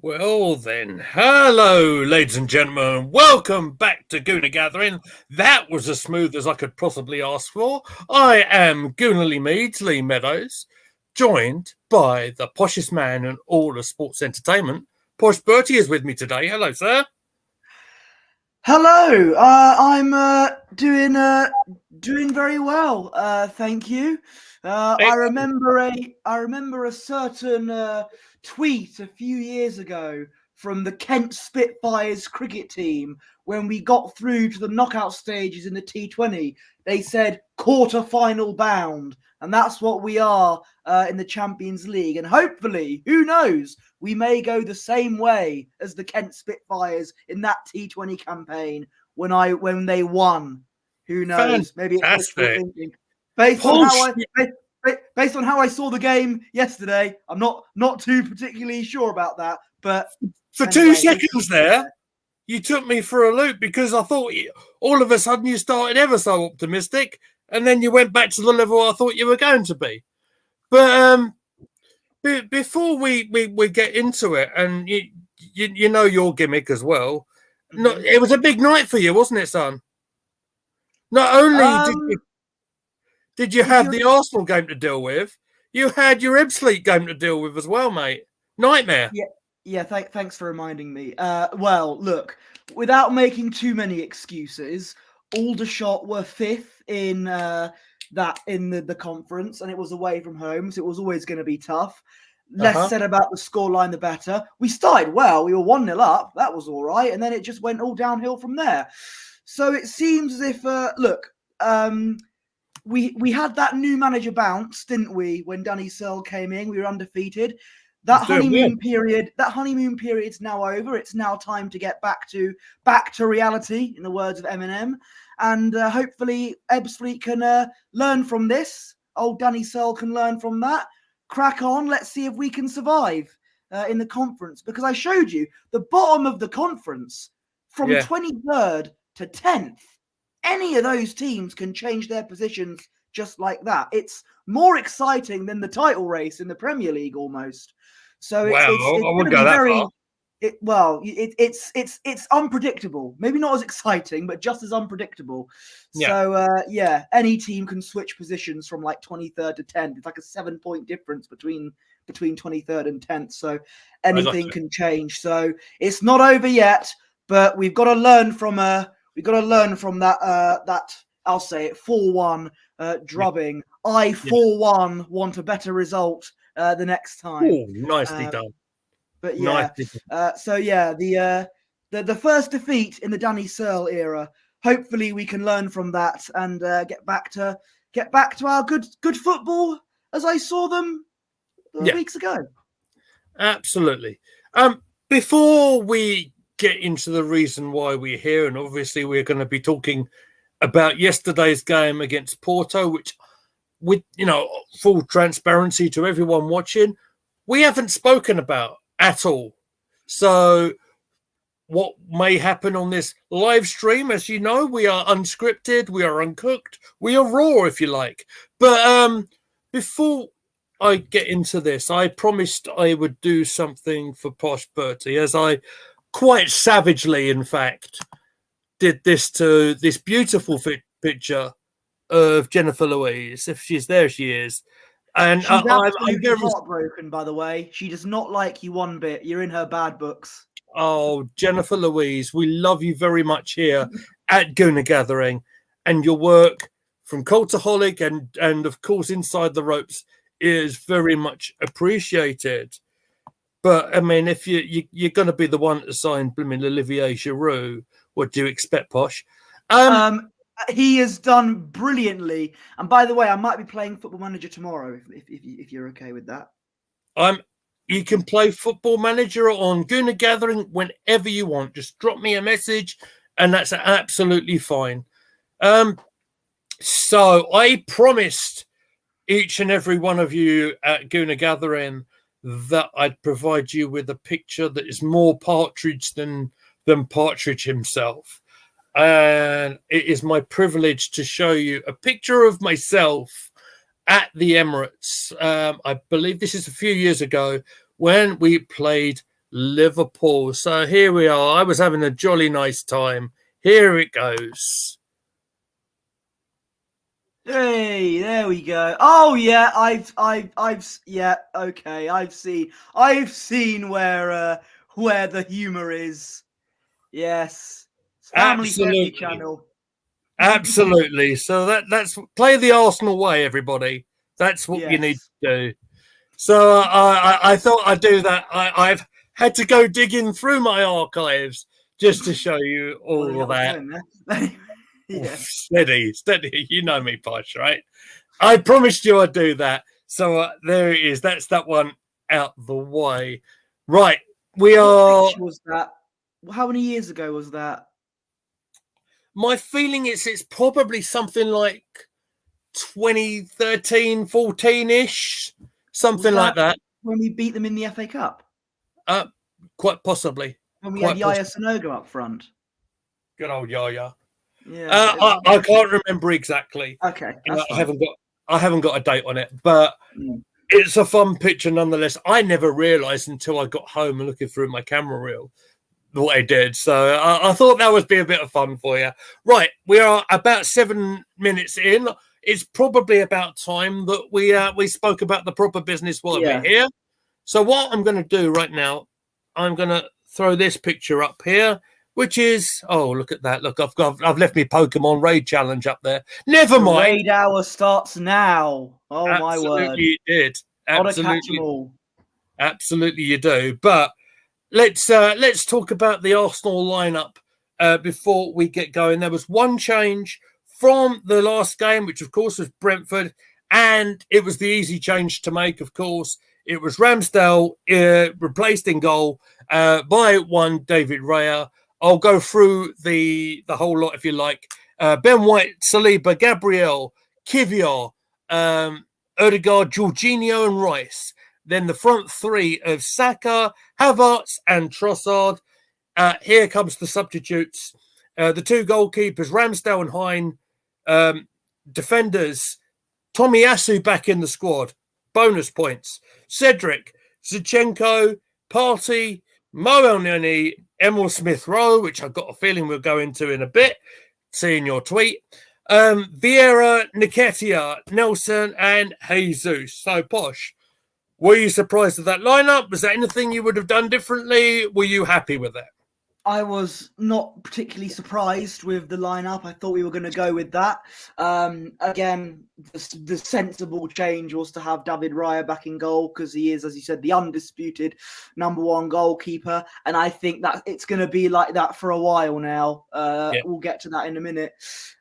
Well then, hello ladies and gentlemen, welcome back to Gooner Gathering. That was as smooth as I could possibly ask for. I am Goonerly Meads, Lee Meadows, joined by the poshest man in all of sports entertainment. Posh Bertie is with me today. Hello, sir. Hello, I'm doing very well. Thank you. I remember a certain tweet a few years ago from the Kent Spitfires cricket team when we got through to the knockout stages in the T20. They said quarter-final bound, and that's what we are in the Champions League. And hopefully, who knows, we may go the same way as the Kent Spitfires in that T20 campaign when they won. Who knows? Maybe it's wishful thinking. Based on how I saw the game yesterday, I'm not too particularly sure about that. But for anyway, 2 seconds there, you took me for a loop because I thought all of a sudden you started ever so optimistic, and then you went back to the level I thought you were going to be. But before we get into it, and you know your gimmick as well, it was a big night for you, wasn't it, son? Not only did you have the Arsenal game to deal with, you had your Ebbsfleet game to deal with as well, mate. Nightmare. Yeah. Thanks for reminding me. Well, look, without making too many excuses, Aldershot were fifth in the conference, and it was away from home, so it was always going to be tough. Less said about the scoreline, the better. We started well. We were 1-0 up. That was all right, and then it just went all downhill from there. So it seems as if, we had that new manager bounce, didn't we? When Danny Searle came in, we were undefeated. That honeymoon period's now over. It's now time to get back to reality, in the words of Eminem. And hopefully Ebbsfleet can learn from this. Old Danny Searle can learn from that. Crack on. Let's see if we can survive in the conference. Because I showed you the bottom of the conference from 23rd to 10th. Any of those teams can change their positions just like that. It's more exciting than the title race in the Premier League almost. So it's unpredictable. Maybe not as exciting, but just as unpredictable. Yeah. So any team can switch positions from like 23rd to 10th. It's like a 7-point difference between 23rd and 10th. So anything can change. So it's not over yet, but we've got to learn from that. I'll say it 4-1 drubbing. I 4-1 want a better result the next time. Oh, nicely done. But yeah, the first defeat in the Danny Searle era. Hopefully, we can learn from that and get back to our good football as I saw them weeks ago. Absolutely. Before we get into the reason why we're here, and obviously we're going to be talking about yesterday's game against Porto, which, with full transparency to everyone watching, we haven't spoken about at all. So what may happen on this live stream, as you know, we are unscripted, we are uncooked, we are raw, if you like. But before I get into this, I promised I would do something for Posh Bertie, as I quite savagely, in fact, did this to this beautiful picture of Jennifer Louise. If she's there, she is. And she's absolutely heartbroken, by the way. She does not like you one bit. You're in her bad books. Oh, Jennifer Louise, we love you very much here at Gooner Gathering, and your work from Cultaholic and of course Inside the Ropes is very much appreciated. But I mean, if you're going to be the one to sign blooming Olivier Giroud, what do you expect, Posh? He has done brilliantly. And by the way, I might be playing Football Manager tomorrow if you're okay with that. You can play Football Manager on Gooner Gathering whenever you want. Just drop me a message, and that's absolutely fine. So I promised each and every one of you at Gooner Gathering that I'd provide you with a picture that is more Partridge than Partridge himself. And it is my privilege to show you a picture of myself at the Emirates. I believe this is a few years ago when we played Liverpool. So here we are. I was having a jolly nice time. Here it goes. Hey, there we go. Oh yeah, yeah, okay. I've seen where the humor is. Yes, it's family friendly Absolutely. channel. Absolutely. So that's play the Arsenal way, everybody. That's what you need Yes. to do. So I thought I'd do that. I've had to go digging through my archives just to show you What all the of hell's that. going there? Yeah. Steady. You know me, Posh, right? I promised you I'd do that. So there it is. That's that one out the way. Right. We What are. picture was that? How many years ago was that? My feeling is it's probably something like 2013, 14-ish, something like that. When we beat them in the FA Cup? Quite possibly. When we Quite had Yaya possibly. Sanogo up front? Good old Yaya. Yeah. I can't remember exactly. Okay, that's fine. I haven't got a date on it, but it's a fun picture nonetheless. I never realised until I got home and looking through my camera reel what I did. So I thought that would be a bit of fun for you. Right, we are about 7 minutes in. It's probably about time that we spoke about the proper business while we're here. So what I'm going to do right now, I'm going to throw this picture up here, which is, oh, look at that. Look, I've left me Pokemon Raid Challenge up there. Never mind. Raid hour starts now. Oh, my word. Absolutely you did. Gotta catch them all. Absolutely you do. But let's talk about the Arsenal lineup before we get going. There was one change from the last game, which of course was Brentford, and it was the easy change to make, of course. It was Ramsdale replaced in goal by one David Raya. I'll go through the whole lot if you like. Ben White, Saliba, Gabriel, Kivior, Odegaard, Jorginho and Rice. Then the front three of Saka, Havertz and Trossard. Here comes the substitutes. The two goalkeepers, Ramsdale and Hine. Defenders, Tomiyasu back in the squad. Bonus points. Cedric, Zinchenko, Partey, Mo Elneny, Emil Smith-Rowe, which I've got a feeling we'll go into in a bit, seeing your tweet. Vieira, Nketiah, Nelson and Jesus. So, Posh, were you surprised at that lineup? Was there anything you would have done differently? Were you happy with it? I was not particularly surprised with the lineup. I thought we were going to go with that. Again, the sensible change was to have David Raya back in goal because he is, as you said, the undisputed number one goalkeeper. And I think that it's going to be like that for a while now. We'll get to that in a minute.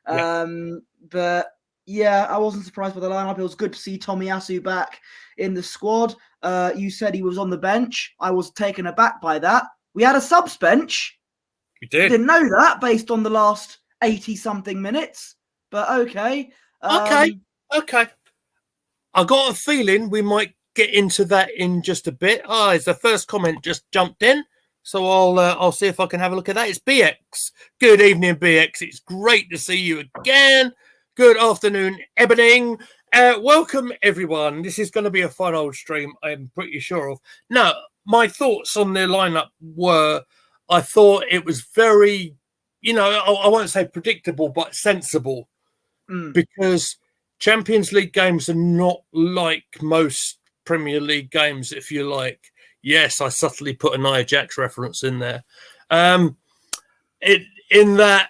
But yeah, I wasn't surprised by the lineup. It was good to see Tomiyasu back in the squad. You said he was on the bench. I was taken aback by that. We had a subs bench. You did. Didn't know that based on the last 80-something minutes. But okay. Okay. I got a feeling we might get into that in just a bit. It's the first comment just jumped in. So I'll see if I can have a look at that. It's BX. Good evening, BX. It's great to see you again. Good afternoon, Ebening. Welcome, everyone. This is going to be a fun old stream, I'm pretty sure of. Now, my thoughts on their lineup were, I thought it was very, I won't say predictable, but sensible. Because Champions League games are not like most Premier League games, if you like. Yes, I subtly put a Nia Jax reference in there. In that,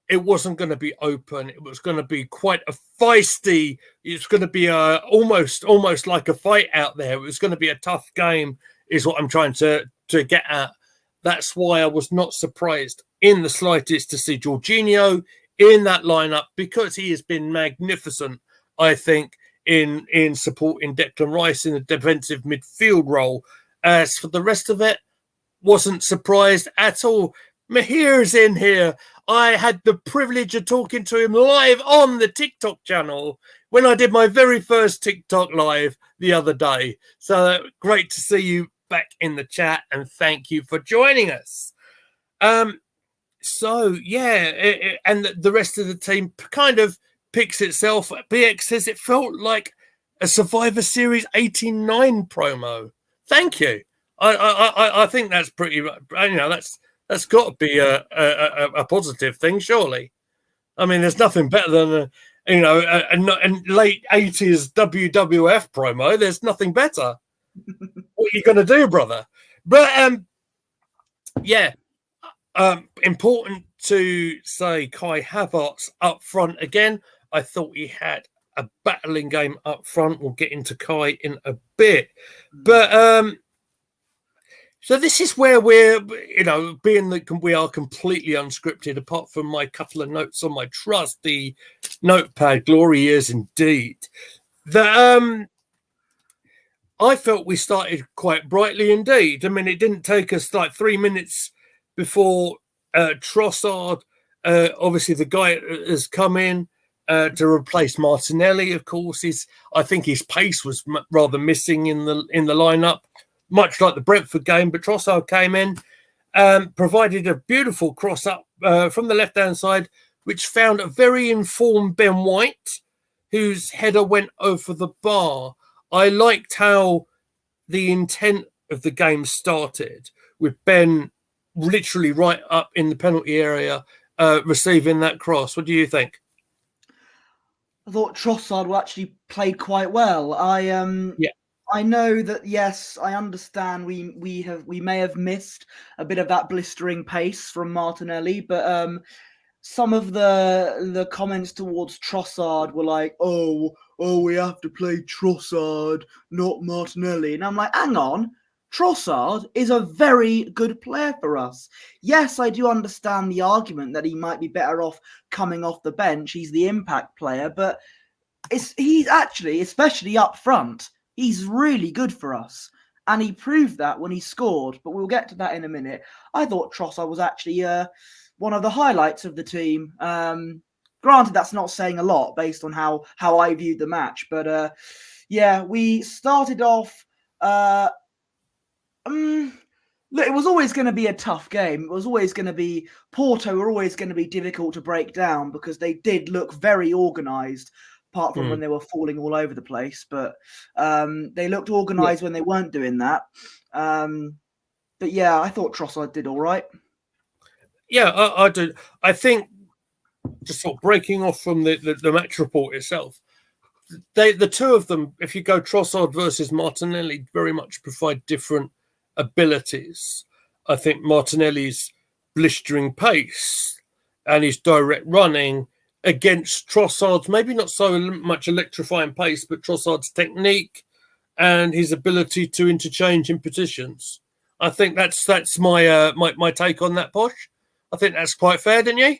it wasn't going to be open. It was going to be quite a feisty. It's going to be almost like a fight out there. It was going to be a tough game, is what I'm trying to get at. That's why I was not surprised in the slightest to see Jorginho in that lineup, because he has been magnificent, I think, in supporting Declan Rice in the defensive midfield role. As for the rest of it, wasn't surprised at all. Mahir is in here. I had the privilege of talking to him live on the TikTok channel when I did my very first TikTok live the other day. So great to see you back in the chat, and thank you for joining us. So yeah, and the rest of the team kind of picks itself. BX says it felt like a Survivor Series 89 promo. Thank you. I think that's pretty. That's got to be a positive thing, surely. I mean, there's nothing better than a late '80s WWF promo. There's nothing better. What are you going to do, brother? But yeah, important to say Kai Havertz up front again. I thought he had a battling game up front. We'll get into Kai in a bit. But so this is where we're, being that we are completely unscripted, apart from my couple of notes on my trusty notepad. Glory years indeed. That I felt we started quite brightly indeed. I mean, it didn't take us like 3 minutes before Trossard, obviously the guy has come in to replace Martinelli. Of course, I think his pace was rather missing in the lineup, much like the Brentford game. But Trossard came in, provided a beautiful cross up from the left-hand side, which found a very informed Ben White, whose header went over the bar. I liked how the intent of the game started with Ben literally right up in the penalty area receiving that cross. What do you think? I thought Trossard actually played quite well. I know that, yes, I understand we may have missed a bit of that blistering pace from Martinelli, but some of the comments towards Trossard were like, oh, we have to play Trossard, not Martinelli. And I'm like, hang on, Trossard is a very good player for us. Yes, I do understand the argument that he might be better off coming off the bench. He's the impact player, but he's actually, especially up front, he's really good for us. And he proved that when he scored, but we'll get to that in a minute. I thought Trossard was actually one of the highlights of the team. Granted, that's not saying a lot based on how I viewed the match. But yeah, we started off... look, it was always going to be a tough game. It was always going to be... Porto were always going to be difficult to break down because they did look very organised, apart from when they were falling all over the place. But they looked organised when they weren't doing that. But yeah, I thought Trossard did all right. Yeah, I do. I think, just sort of breaking off from the match report itself, the two of them, if you go Trossard versus Martinelli, very much provide different abilities. I think Martinelli's blistering pace and his direct running against Trossard's maybe not so much electrifying pace, but Trossard's technique and his ability to interchange in positions. I think that's my my take on that, Posh. I think that's quite fair, didn't you?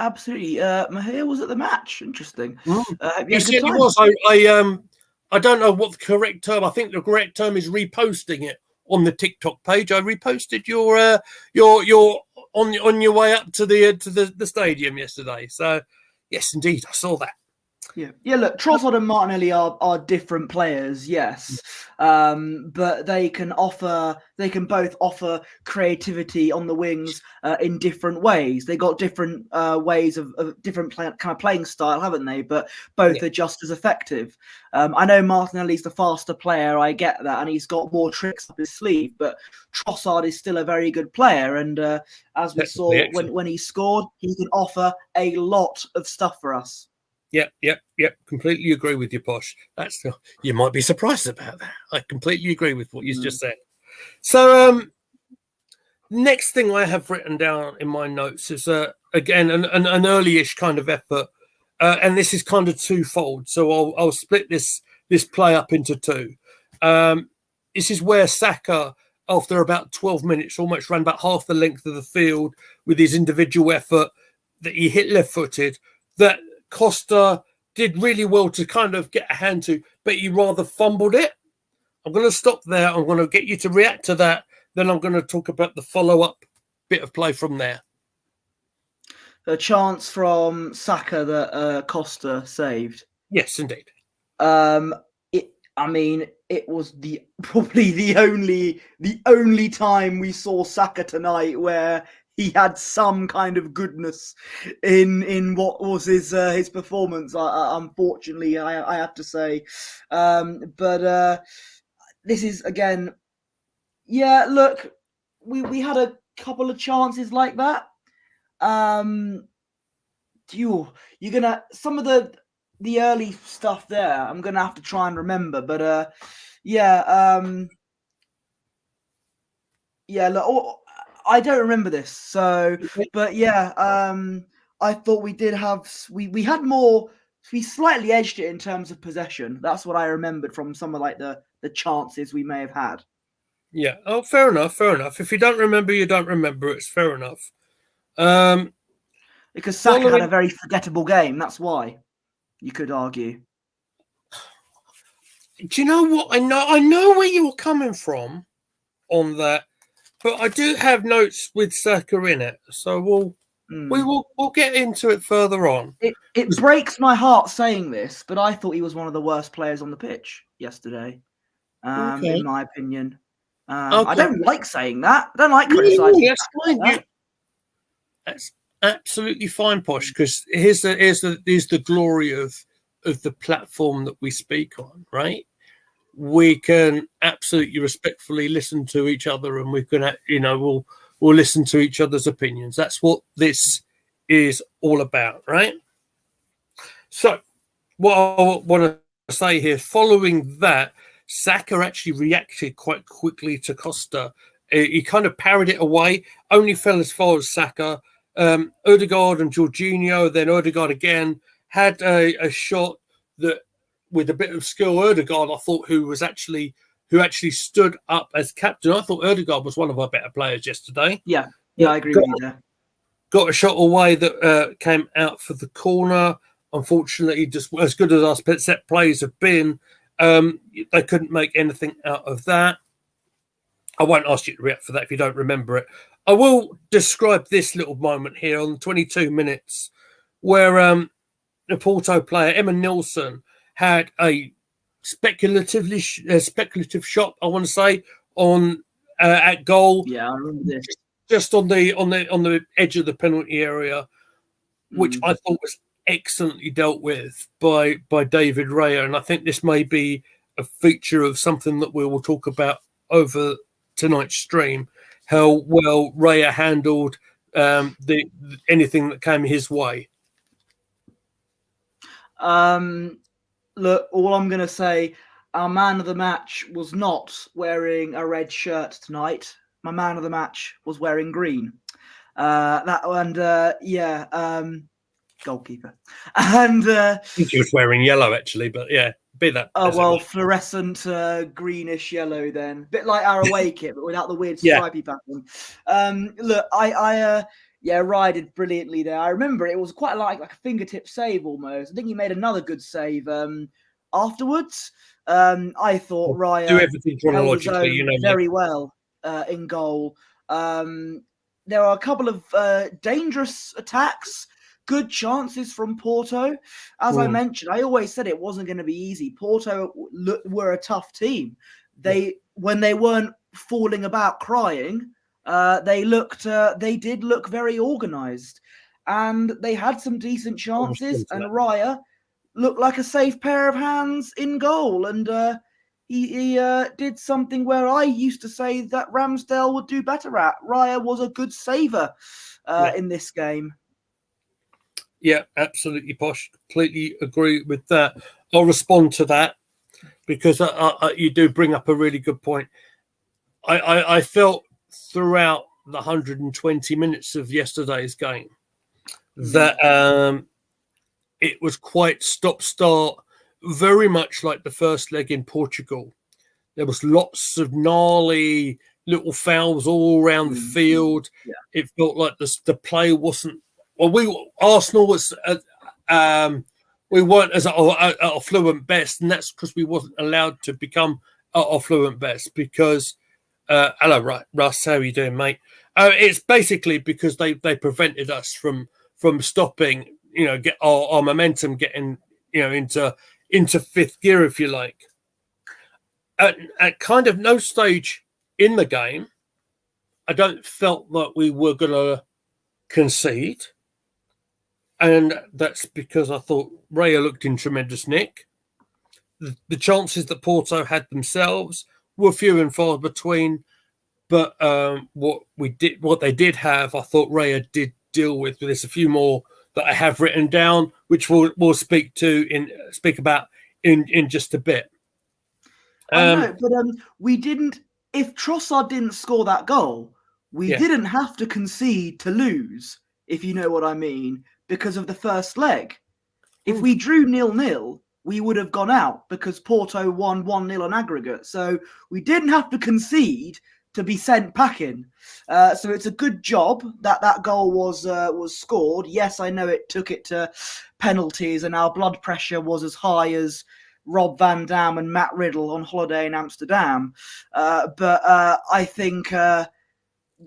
Absolutely. Mahir was at the match. Interesting. He said he was. I don't know what the correct term. I think the correct term is reposting it on the TikTok page. I reposted your on your way up to the stadium yesterday. So yes, indeed, I saw that. Yeah. Look, Trossard and Martinelli are different players, yes, but they can both offer creativity on the wings in different ways. They got different ways of different kind of playing style, haven't they? But both are just as effective. I know Martinelli's the faster player. I get that, and he's got more tricks up his sleeve. But Trossard is still a very good player, and as we saw when he scored, he can offer a lot of stuff for us. Yep. Completely agree with you, Posh. You might be surprised about that. I completely agree with what you just said. So, next thing I have written down in my notes is again an early-ish kind of effort, and this is kind of twofold. So I'll split this play up into two. This is where Saka, after about 12 minutes, almost ran about half the length of the field with his individual effort that he hit left-footed. That Costa did really well to kind of get a hand to, but he rather fumbled it. I'm going to stop there. I'm going to get you to react to that. Then I'm going to talk about the follow-up bit of play from there. A chance from Saka that Costa saved. Yes, indeed. It was probably the only time we saw Saka tonight where he had some kind of goodness in what was his performance. Unfortunately, I have to say, but this is again Yeah, look, we had a couple of chances like that. You're gonna some of the early stuff there. I'm gonna have to try and remember, but yeah, yeah. Look, I don't remember this, so but yeah, I thought we did have we had more. We slightly edged it in terms of possession. That's what I remembered from some of like the chances we may have had. Yeah. Oh, fair enough. Fair enough. If you don't remember, you don't remember. It's fair enough. Because Saka had a Following, very forgettable game. That's why you could argue. do you know what? I know where you're coming from on that, but I do have notes with Saka in it, so we'll get into it further on. It breaks my heart saying this, but I thought he was one of the worst players on the pitch yesterday. Okay. In my opinion, Okay. I don't like saying that. I don't like No, criticizing. that's fine. That's absolutely fine, Posh. Because here's the glory of the platform that we speak on, right? We can absolutely respectfully listen to each other, and we can, we'll listen to each other's opinions. That's what this is all about, right? So, what I want to say here, following that, Saka actually reacted quite quickly to Costa. He kind of parried it away, only fell as far as Saka. Odegaard and Jorginho, then Odegaard again, had a shot that, with a bit of skill, Odegaard, I thought, who actually stood up as captain. I thought Odegaard was one of our better players yesterday. Yeah, I agree with you there. Got a shot away that came out for the corner. Unfortunately, just as good as our set plays have been, they couldn't make anything out of that. I won't ask you to react for that if you don't remember it. I will describe this little moment here on 22 minutes where the Porto player, Emma Nilsson, had a speculative shot, I want to say, on at goal. Yeah, I remember this. Just on the edge of the penalty area, which I thought was excellently dealt with by David Raya. And I think this may be a feature of something that we will talk about over tonight's stream, how well Raya handled anything that came his way. Look, all I'm going to say, our man of the match was not wearing a red shirt tonight. My man of the match was wearing green. Goalkeeper. And I think he was wearing yellow, actually, but yeah, be that. Oh, well, fluorescent greenish yellow then. Bit like our away kit, but without the weird stripy pattern. Look, I Rye did brilliantly there. I remember it was quite like a fingertip save almost. I think he made another good save afterwards. I thought Raya do everything chronologically, very well in goal. There are a couple of dangerous attacks, good chances from Porto. As I mentioned, I always said it wasn't going to be easy. Porto were a tough team. When they weren't falling about crying, they did look very organised, and they had some decent chances. And Raya looked like a safe pair of hands in goal, and he did something where I used to say that Ramsdale would do better at. Raya was a good saver in this game. Yeah, absolutely, Posh. Completely agree with that. I'll respond to that because you do bring up a really good point. I felt throughout the 120 minutes of yesterday's game that it was quite stop-start, very much like the first leg in Portugal. There was lots of gnarly little fouls all around the field. Yeah. It felt like the play wasn't. Well, Arsenal was. We weren't as at our fluent best, and that's because we wasn't allowed to become at our fluent best. Because, hello, Russ, how are you doing, mate? It's basically because they prevented us from stopping. Get our momentum getting into fifth gear, if you like. At kind of no stage in the game, I don't felt that we were going to concede. And that's because I thought Raya looked in tremendous nick. The chances that Porto had themselves were few and far between. But what they did have, I thought Raya did deal with. But there's a few more that I have written down, which we'll speak about in just a bit. I know, but we didn't. If Trossard didn't score that goal, we didn't have to concede to lose, if you know what I mean, because of the first leg. If we drew 0-0, we would have gone out because Porto won 1-0 on aggregate. So we didn't have to concede to be sent packing. So it's a good job that goal was scored. Yes, I know it took it to penalties, and our blood pressure was as high as Rob Van Dam and Matt Riddle on holiday in Amsterdam. But I think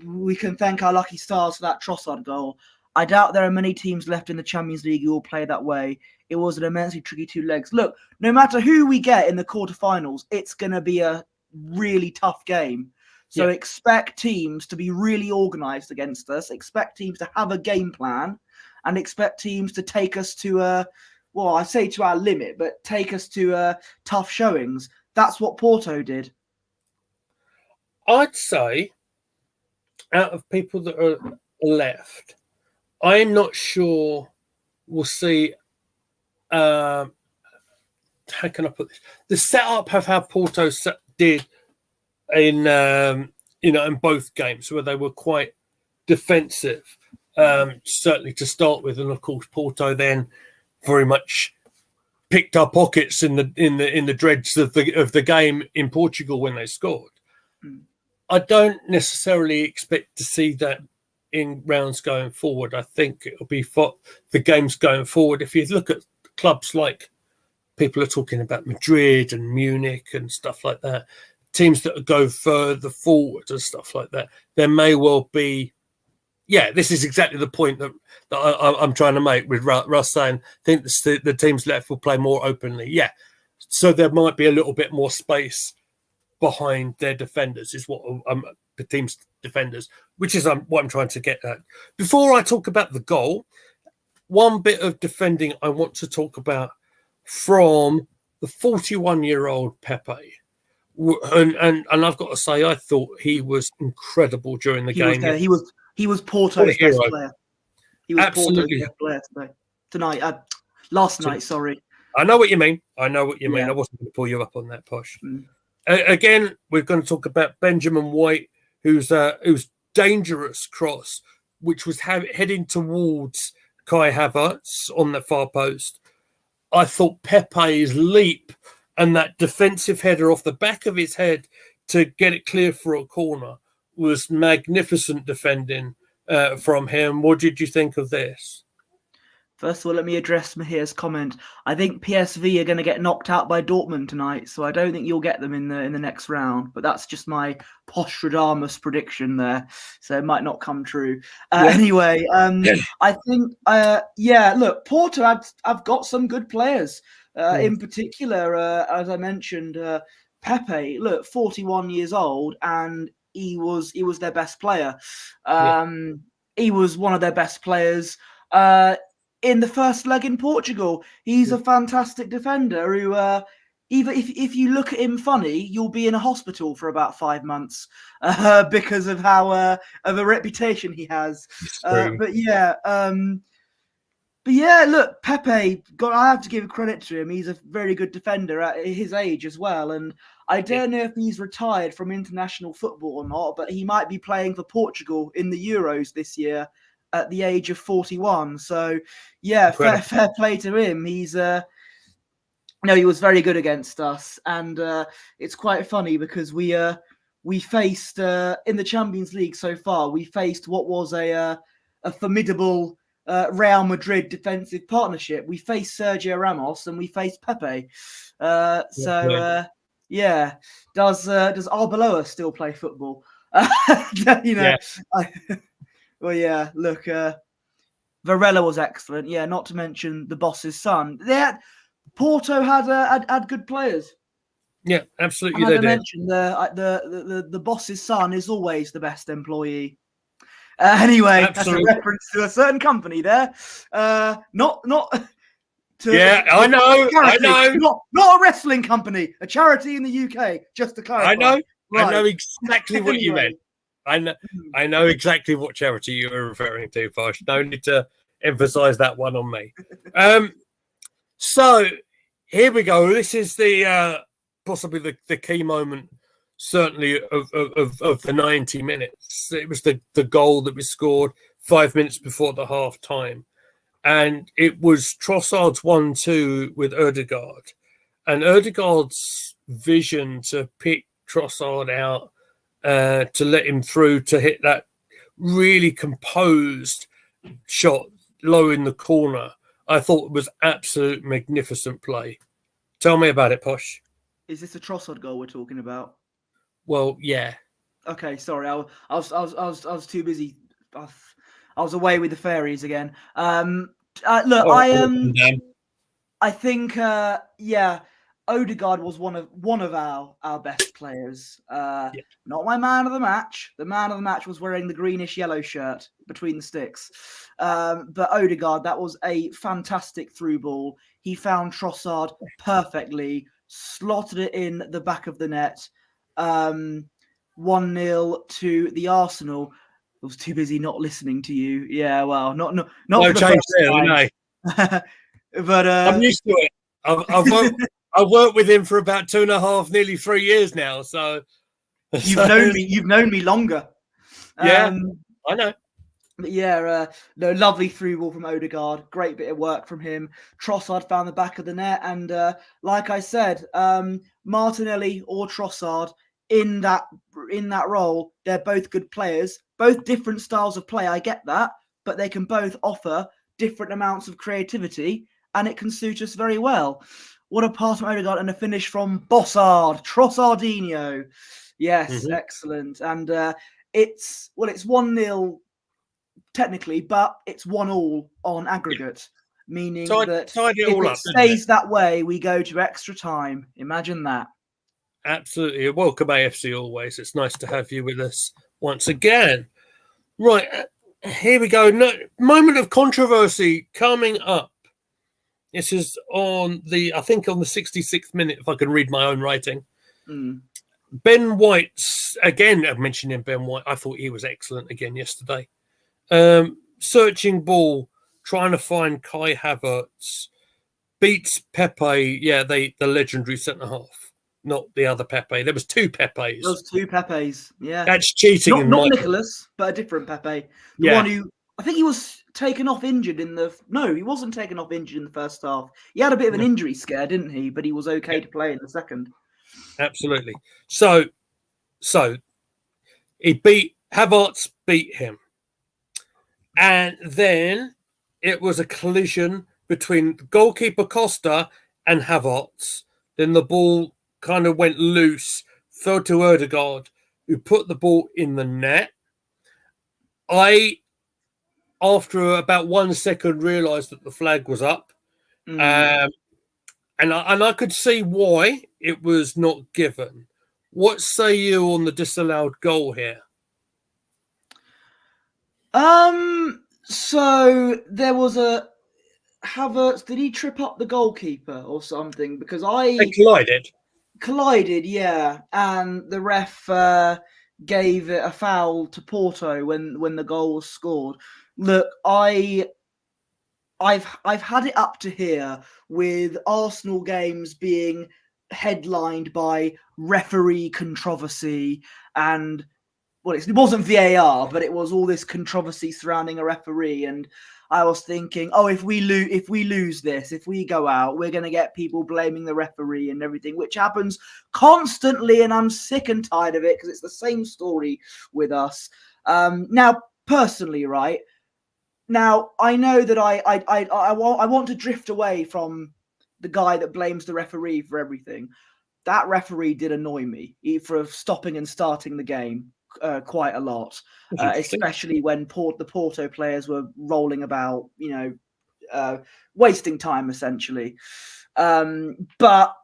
we can thank our lucky stars for that Trossard goal. I doubt there are many teams left in the Champions League who will play that way. It was an immensely tricky 2 legs. Look, no matter who we get in the quarterfinals, it's going to be a really tough game. So expect teams to be really organised against us. Expect teams to have a game plan, and expect teams to take us to I say to our limit, but take us to tough showings. That's what Porto did. I'd say out of people that are left, I'm not sure we'll see. How can I put this? The setup of how Porto did in in both games, where they were quite defensive, certainly to start with, and of course Porto then very much picked our pockets in the dregs of the game in Portugal when they scored. I don't necessarily expect to see that in rounds going forward. I think it'll be for the games going forward. If you look at clubs like people are talking about Madrid and Munich and stuff like that, teams that go further forward and stuff like that, there may well be. Yeah, this is exactly the point that I'm trying to make with Russ saying, I think the teams left will play more openly. Yeah, so there might be a little bit more space behind their defenders, is what the team's defenders, which is what I'm trying to get at. Before I talk about the goal, one bit of defending I want to talk about from the 41-year-old Pepe. And I've got to say, I thought he was incredible during the game. He was Porto's best player. He was Porto's best player tonight. Last night, sorry. I know what you mean. I wasn't going to pull you up on that, Posh. Again, we're going to talk about Benjamin White, whose dangerous cross, which was heading towards Kai Havertz on the far post. I thought Pepe's leap and that defensive header off the back of his head to get it clear for a corner was magnificent defending from him. What did you think of this? First of all, let me address Mahir's comment. I think PSV are going to get knocked out by Dortmund tonight, so I don't think you'll get them in the next round. But that's just my Postradamus prediction there, so it might not come true. Anyway, I think, look, Porto have got some good players. In particular, as I mentioned, Pepe. Look, 41 years old, and he was their best player. He was one of their best players. In the first leg in Portugal, he's a fantastic defender who, even if you look at him funny, you'll be in a hospital for about 5 months because of how of a reputation he has. But look, Pepe. I have to give credit to him. He's a very good defender at his age as well. And I don't know if he's retired from international football or not, but he might be playing for Portugal in the Euros this year at the age of 41. So, fair play to him. He's he was very good against us, and it's quite funny because we faced in the Champions League so far. We faced what was a formidable Real Madrid defensive partnership. We faced Sergio Ramos and we faced Pepe. Does Arbeloa still play football? Look, Varela was excellent. Yeah, not to mention the boss's son. Porto had good players. Yeah, absolutely. And as I mentioned, the boss's son is always the best employee. Anyway, absolutely. That's a reference to a certain company there. Not to. Yeah, I know. Not a wrestling company, a charity in the UK. Just to clarify. I know exactly what you meant. I know exactly what charity you were referring to, Posh. No need to emphasise that one on me. So here we go. This is the possibly the key moment, certainly of the 90 minutes. It was the goal that was scored 5 minutes before the half time, and it was Trossard's 1-2 with Ødegaard, and Ødegaard's vision to pick Trossard out, to let him through to hit that really composed shot low in the corner. I thought it was absolute magnificent play. Tell me about it, Posh. Is this a Trossard goal we're talking about? Well, yeah. Okay, sorry. I was too busy. I was away with the fairies again. Look, I think Ødegaard was one of our best players. Not my man of the match. The man of the match was wearing the greenish yellow shirt between the sticks. But Ødegaard, that was a fantastic through ball. He found Trossard perfectly, slotted it in the back of the net. 1-0 to the Arsenal. I was too busy not listening to you. Yeah, well, not no for the change first time. There, but I'm used to it. I've worked with him for about 2.5, nearly 3 years now. So you've known me longer. Yeah, I know. But yeah, no, lovely through ball from Ødegaard. Great bit of work from him. Trossard found the back of the net, and like I said, Martinelli or Trossard in that role, they're both good players. Both different styles of play. I get that, but they can both offer different amounts of creativity, and it can suit us very well. What a pass from Ødegaard and a finish from Bossard, Trossardinho. Yes, excellent. And it's 1-0 technically, but it's 1-1 on aggregate, meaning that if it stays that way, we go to extra time. Imagine that. Absolutely. Welcome, AFC, always. It's nice to have you with us once again. Right, here we go. Moment of controversy coming up. This is on the 66th minute, if I can read my own writing. Ben White's, again, I've mentioned him, Ben White. I thought he was excellent again yesterday. Searching ball, trying to find Kai Havertz, beats Pepe. Yeah, the legendary centre-half, not the other Pepe. There was two Pepes. Those two Pepes, yeah. That's cheating. Not Nicholas, but a different Pepe. The one who, I think he was taken off injured he wasn't taken off injured in the first half. He had a bit of an injury scare, didn't he? But he was okay to play in the second. Absolutely. So Havertz beat him. And then it was a collision between goalkeeper Costa and Havertz. Then the ball kind of went loose, fell to Ødegaard, who put the ball in the net. After about 1 second, realised that the flag was up. And I could see why it was not given. What say you on the disallowed goal here? So there was a Havertz. Did he trip up the goalkeeper or something? Because they collided. Collided, yeah. And the ref gave it a foul to Porto when the goal was scored. Look, I've had it up to here with Arsenal games being headlined by referee controversy and it wasn't VAR, but it was all this controversy surrounding a referee. And I was thinking, if we lose this, if we go out, we're going to get people blaming the referee and everything, which happens constantly. And I'm sick and tired of it because it's the same story with us. Now, personally, right now, I know that I want to drift away from the guy that blames the referee for everything. That referee did annoy me for stopping and starting the game. Quite a lot, especially when the Porto players were rolling about, wasting time essentially. But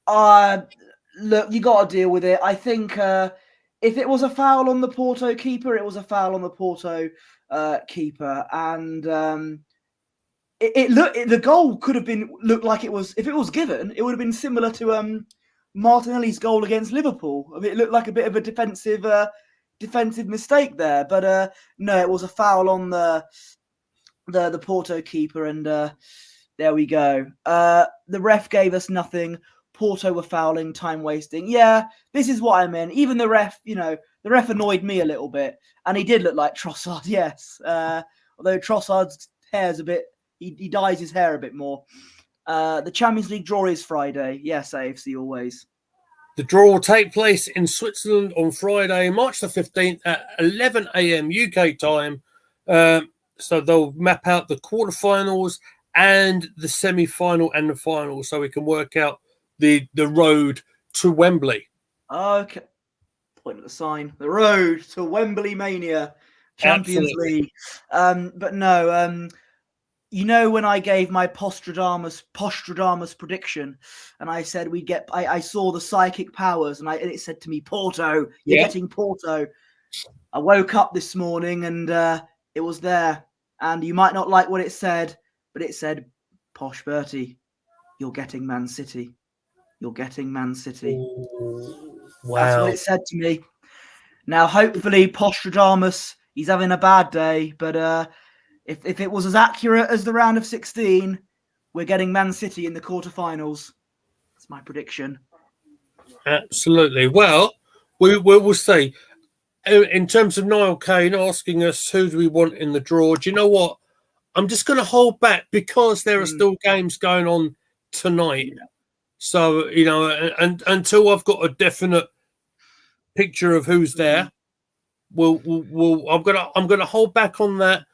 look, you got to deal with it. I think if it was a foul on the Porto keeper, it was a foul on the Porto keeper, and the goal could have looked like it was. If it was given, it would have been similar to Martinelli's goal against Liverpool. It looked like a bit of a defensive defensive mistake there. But no, it was a foul on the Porto keeper, and there we go. The ref gave us nothing. Porto were fouling, time wasting. Yeah, this is what I meant. Even the ref, the ref annoyed me a little bit, and he did look like Trossard. Yes, although Trossard's hair's a bit, he dyes his hair a bit more. The Champions League draw is Friday. Yes, AFC always. The draw will take place in Switzerland on Friday, March the 15th at 11 a.m. UK time. So they'll map out the quarterfinals and the semi-final and the final, so we can work out the road to Wembley. Okay. Point at the sign. The road to Wembley Mania. Champions League. But no, when I gave my Postradamus prediction, and I said I saw the psychic powers, and it said to me, Porto, you're getting Porto. I woke up this morning and it was there. And you might not like what it said, but it said, Posh Bertie, you're getting Man City. You're getting Man City. Ooh, wow. That's what it said to me. Now, hopefully, Postradamus, he's having a bad day, but if it was as accurate as the round of 16, we're getting Man City in the quarterfinals. That's my prediction. Absolutely. Well, we will see. In terms of Niall Kane asking us who do we want in the draw, do you know what? I'm just going to hold back because there are still games going on tonight. Yeah. So, and until I've got a definite picture of who's there, I'm gonna hold back on that.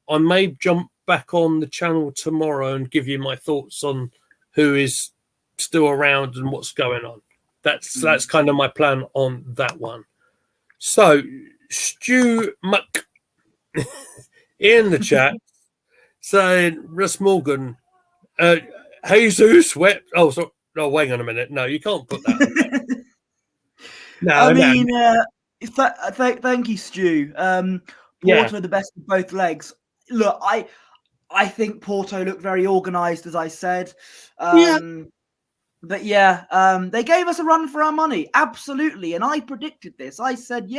I may jump back on the channel tomorrow and give you my thoughts on who is still around and what's going on. That's kind of my plan on that one. So, Stu Muck in the chat saying, Russ Morgan, Jesus wept. Oh, sorry. No, wait on a minute. No, you can't put that. Thank you, Stu. Porto, the best of both legs. Look, I think Porto looked very organised, as I said. But they gave us a run for our money. Absolutely. And I predicted this. I said,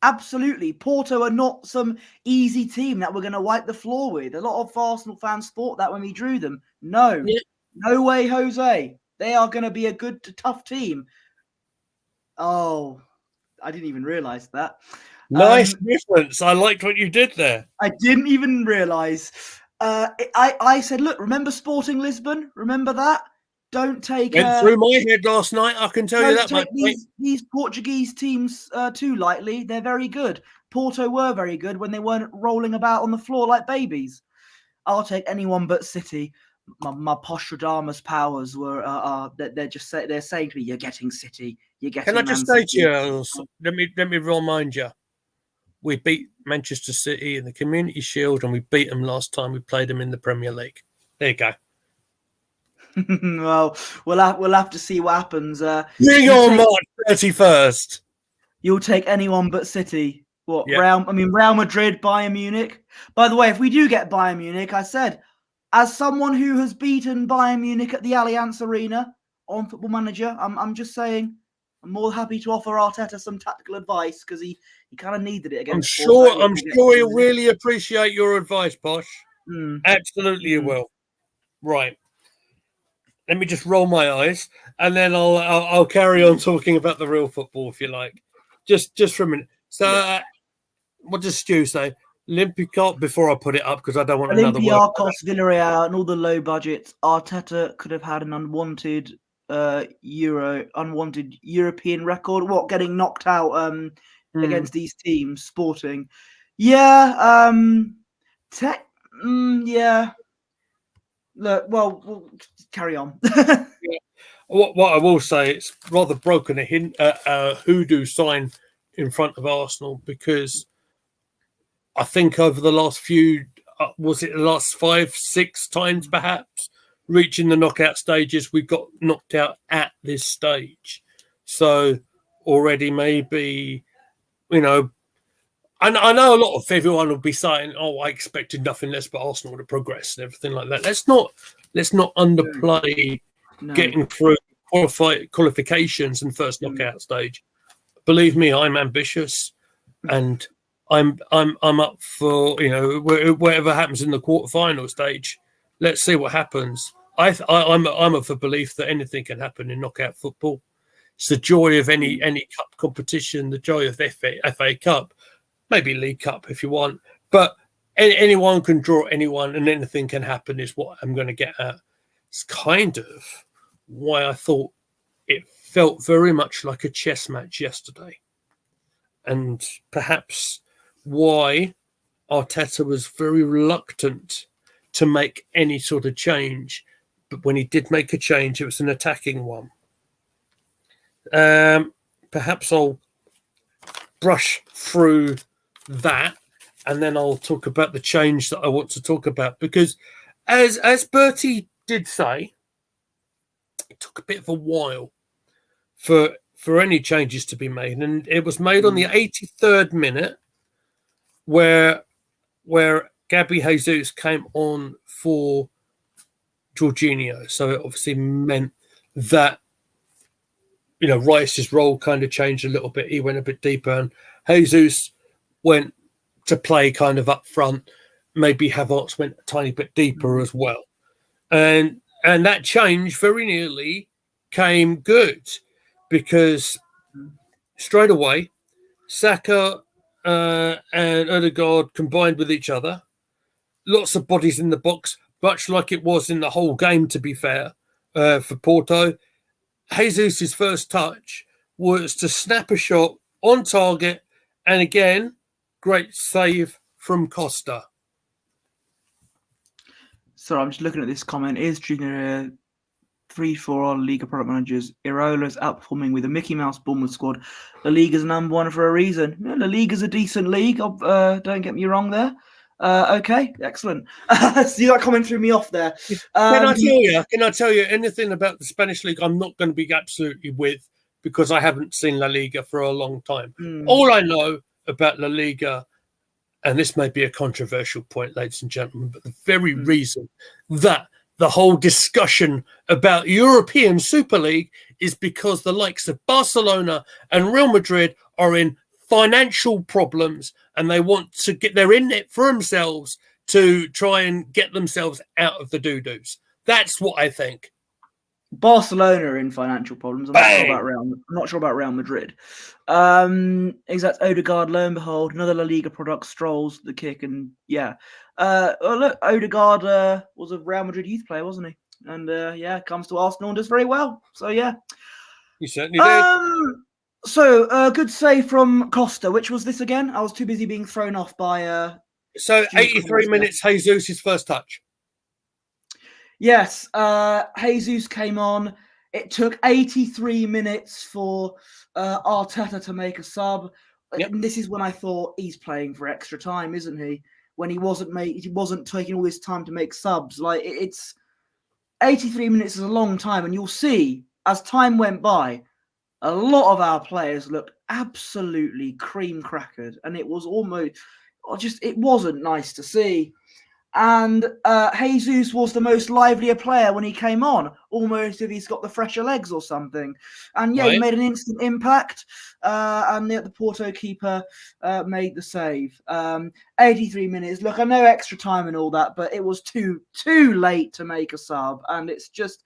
absolutely. Porto are not some easy team that we're going to wipe the floor with. A lot of Arsenal fans thought that when we drew them. No. Yeah. No way, Jose. They are going to be a good, tough team. Oh, I didn't even realise that. Nice difference. I liked what you did there. I didn't even realise. I said, look, remember Sporting Lisbon? Remember that? Don't take... Went through my head last night, I can tell you that much. These Portuguese teams too lightly. They're very good. Porto were very good when they weren't rolling about on the floor like babies. I'll take anyone but City. My Postradamus powers were they're saying to me, you're getting City. You're getting. Can I just say to you? Let me remind you. We beat Manchester City in the Community Shield, and we beat them last time we played them in the Premier League. There you go. Well, we'll have to see what happens. Bring on March 31st. You'll take anyone but City. What? Yeah. Real Madrid, Bayern Munich. By the way, if we do get Bayern Munich, I said, as someone who has beaten Bayern Munich at the Allianz Arena on Football Manager, I'm just saying, I'm more happy to offer Arteta some tactical advice because he kind of needed it against. I'm sure he'll really appreciate your advice, Posh. Absolutely, he will. Right. Let me just roll my eyes, and then I'll carry on talking about the real football if you like. Just for a minute. So, what does Stu say? Olympiacos, before I put it up because I don't want another word. Olympiacos, Villarreal, and all the low budgets. Arteta could have had an unwanted European record. What, getting knocked out against these teams? Sporting, yeah. Look, we'll carry on. What I will say, it's rather broken a hoodoo sign in front of Arsenal because I think over the last few, was it the last 5-6 times perhaps, reaching the knockout stages, we got knocked out at this stage. So already maybe, and I know a lot of everyone will be saying, "Oh, I expected nothing less but Arsenal to progress and everything like that." Let's not underplay getting through qualifications and first knockout stage. Believe me, I'm ambitious. and I'm up for whatever happens in the quarterfinal stage. Let's see what happens. I'm of the belief that anything can happen in knockout football. It's the joy of any cup competition, the joy of FA Cup, maybe League Cup if you want, but anyone can draw anyone, and anything can happen. Is what I'm going to get at. It's kind of why I thought it felt very much like a chess match yesterday, and perhaps why Arteta was very reluctant to make any sort of change. But when he did make a change, it was an attacking one. Perhaps I'll brush through that, and then I'll talk about the change that I want to talk about. Because as Bertie did say, it took a bit of a while for any changes to be made, and it was made on the 83rd minute, where Gabby Jesus came on for Jorginho. So it obviously meant that Rice's role kind of changed a little bit. He went a bit deeper, and Jesus went to play kind of up front. Maybe Havertz went a tiny bit deeper as well, and that change very nearly came good, because straight away Saka and Odegaard combined with each other. Lots of bodies in the box, much like it was in the whole game, to be fair, for Porto. Jesus' first touch was to snap a shot on target, and again, great save from Costa. Sorry, I'm just looking at this comment. Is Junior 3-4 Liga product managers? Irola's outperforming with a Mickey Mouse Bournemouth squad. La Liga's number one for a reason. Yeah, La Liga's a decent league. Don't get me wrong there. Okay, excellent. See, that comment threw me off there. Can I tell you anything about the Spanish league? I'm not going to be absolutely with, because I haven't seen La Liga for a long time. All I know about La Liga, and this may be a controversial point, ladies and gentlemen, but the very reason that the whole discussion about European Super League is because the likes of Barcelona and Real Madrid are in financial problems, and they want to they're in it for themselves to try and get themselves out of the doo-doos. That's what I think. Barcelona are in financial problems. I'm not sure about Real Madrid. Exact. Odegaard, lo and behold, another La Liga product strolls the kick, and yeah. Look, Odegaard was a Real Madrid youth player, wasn't he? And comes to Arsenal and does very well. So yeah, he certainly did. So good save from Costa. Which was this again? I was too busy being thrown off by. So 83 minutes, Jesus' first touch. Yes, Jesus came on. It took 83 minutes for Arteta to make a sub. Yep. And this is when I thought he's playing for extra time, isn't he? When he wasn't taking all this time to make subs. Like it's 83 minutes is a long time, and you'll see as time went by, a lot of our players looked absolutely cream crackered, and it was it wasn't nice to see. And Jesus was the most livelier player when he came on, almost if he's got the fresher legs or something. And yeah, He made an instant impact, and the Porto keeper made the save. 83 minutes. Look, I know extra time and all that, but it was too late to make a sub, and it's just.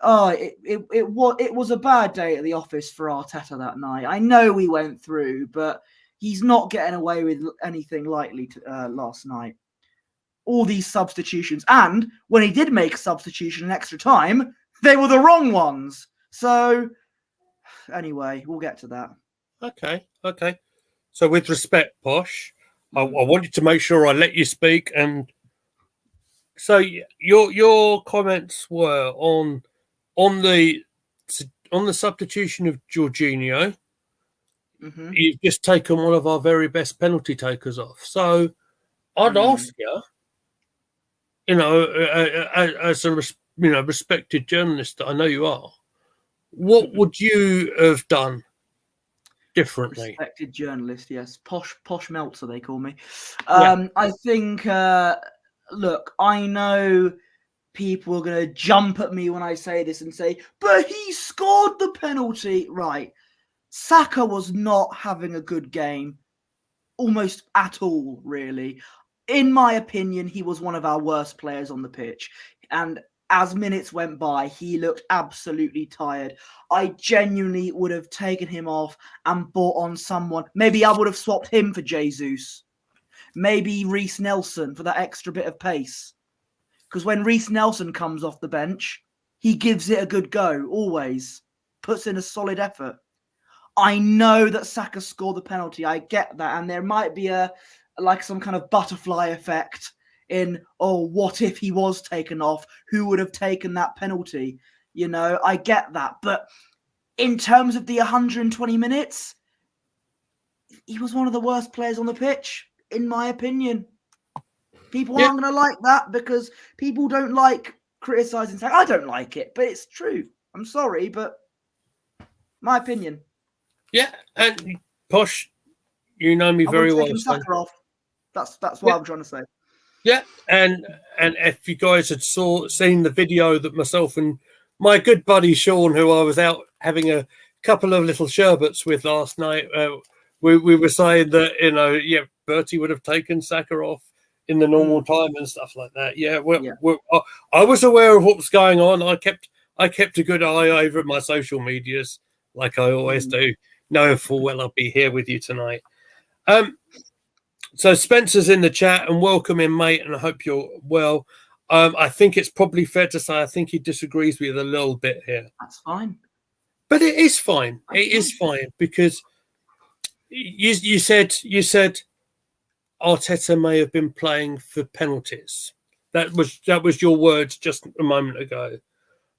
It was a bad day at the office for Arteta that night. I know we went through, but he's not getting away with anything lightly last night. All these substitutions, and when he did make a substitution in extra time, they were the wrong ones. So anyway, we'll get to that. Okay. So with respect, Posh, I wanted to make sure I let you speak, and so your comments were on the substitution of Jorginho. Mm-hmm. You've just taken one of our very best penalty takers off. So I'd ask you, as a respected journalist that I know you are, what would you have done differently? Respected journalist, yes. Posh Meltzer, they call me. I think, look, I know people are going to jump at me when I say this and say, but he scored the penalty. Right. Saka was not having a good game. almost at all, really. In my opinion, he was one of our worst players on the pitch. And as minutes went by, he looked absolutely tired. I genuinely would have taken him off and brought on someone. Maybe I would have swapped him for Jesus. Maybe Reece Nelson for that extra bit of pace. Because when Reece Nelson comes off the bench, he gives it a good go, always. Puts in a solid effort. I know that Saka scored the penalty. I get that. And there might be some kind of butterfly effect in, what if he was taken off? Who would have taken that penalty? I get that. But in terms of the 120 minutes, he was one of the worst players on the pitch, in my opinion. People aren't going to like that because people don't like criticising. I don't like it, but it's true. I'm sorry, but my opinion. Yeah, and Posh, you know me very well. Saka off. That's what I'm trying to say. Yeah, and if you guys had seen the video that myself and my good buddy Sean, who I was out having a couple of little sherbets with last night, we were saying that Bertie would have taken Saka off in the normal time and stuff like that. I was aware of what was going on. I kept a good eye over my social medias, like I always do, knowing full well I'll be here with you tonight. So Spencer's in the chat, and welcome in, mate, and I hope you're well. I think it's probably fair to say I think he disagrees with you a little bit here. That's fine. But it is fine. Is fine because you said Arteta may have been playing for penalties. That was your words just a moment ago.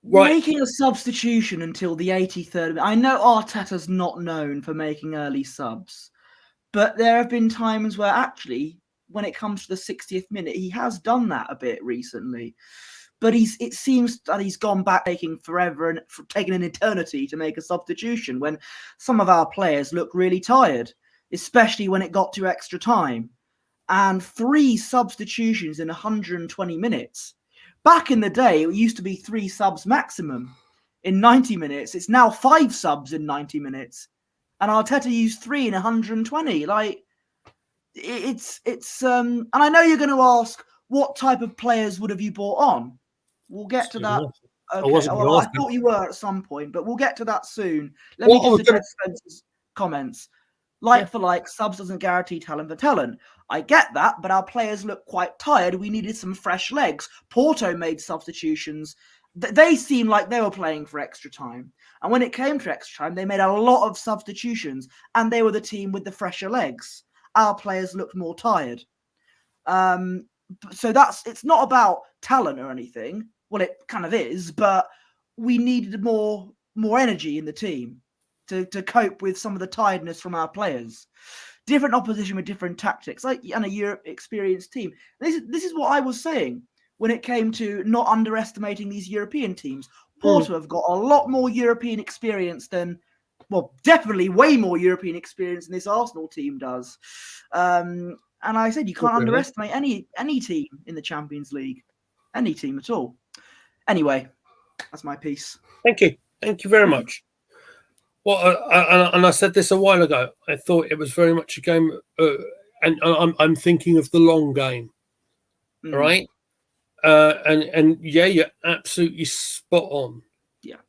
Right. Making a substitution until the 83rd minute. I know Arteta's not known for making early subs, but there have been times where actually, when it comes to the 60th minute, he has done that a bit recently. But it seems that he's gone back taking forever and taking an eternity to make a substitution when some of our players look really tired, especially when it got to extra time. And 3 substitutions in 120 minutes. Back in the day, it used to be 3 subs maximum in 90 minutes. It's now 5 subs in 90 minutes. And Arteta used 3 in 120. Like, and I know you're going to ask, what type of players would have you brought on? We'll get to that. Okay. I thought you were at some point, but we'll get to that soon. Let me just address Spencer's comments. For like, subs doesn't guarantee talent for talent. I get that, but our players look quite tired. We needed some fresh legs. Porto made substitutions. They seemed like they were playing for extra time. And when it came to extra time, they made a lot of substitutions, and they were the team with the fresher legs. Our players looked more tired. So it's not about talent or anything. Well, it kind of is, but we needed more energy in the team to cope with some of the tiredness from our players. Different opposition with different tactics, and a Europe experienced team. This is what I was saying when it came to not underestimating these European teams. Porto have got a lot more European experience than, definitely way more European experience than this Arsenal team does. And I said you can't underestimate any team in the Champions League, any team at all. Anyway, that's my piece. Thank you very much. Well, I said this a while ago. I thought it was very much a game, and I'm thinking of the long game, right? And you're absolutely spot on.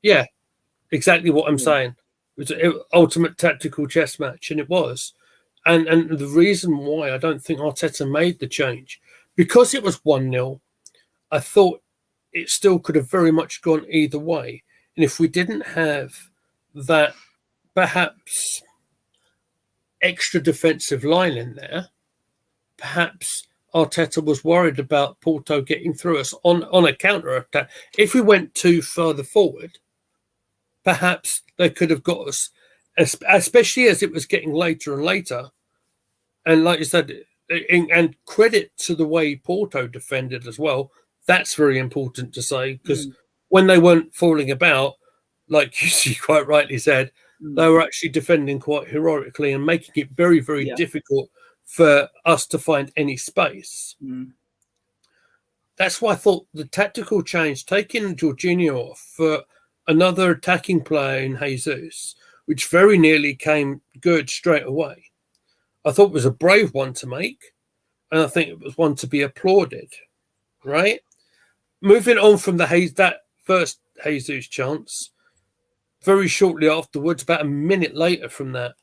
Yeah, exactly what I'm saying. It was an ultimate tactical chess match, and it was. And the reason why I don't think Arteta made the change, because it was 1-0, I thought it still could have very much gone either way. And if we didn't have that perhaps extra defensive line in there, perhaps Arteta was worried about Porto getting through us on a counter-attack. If we went too further forward, perhaps they could have got us, especially as it was getting later and later. And like you said, and credit to the way Porto defended as well. That's very important to say, because when they weren't falling about, like you quite rightly said, they were actually defending quite heroically and making it very, very difficult for us to find any space. That's why I thought the tactical change, taking Jorginho off for another attacking player in Jesus, which very nearly came good straight away. I thought it was a brave one to make, and I think it was one to be applauded. Right, moving on from that first Jesus chance, very shortly afterwards, about a minute later from that,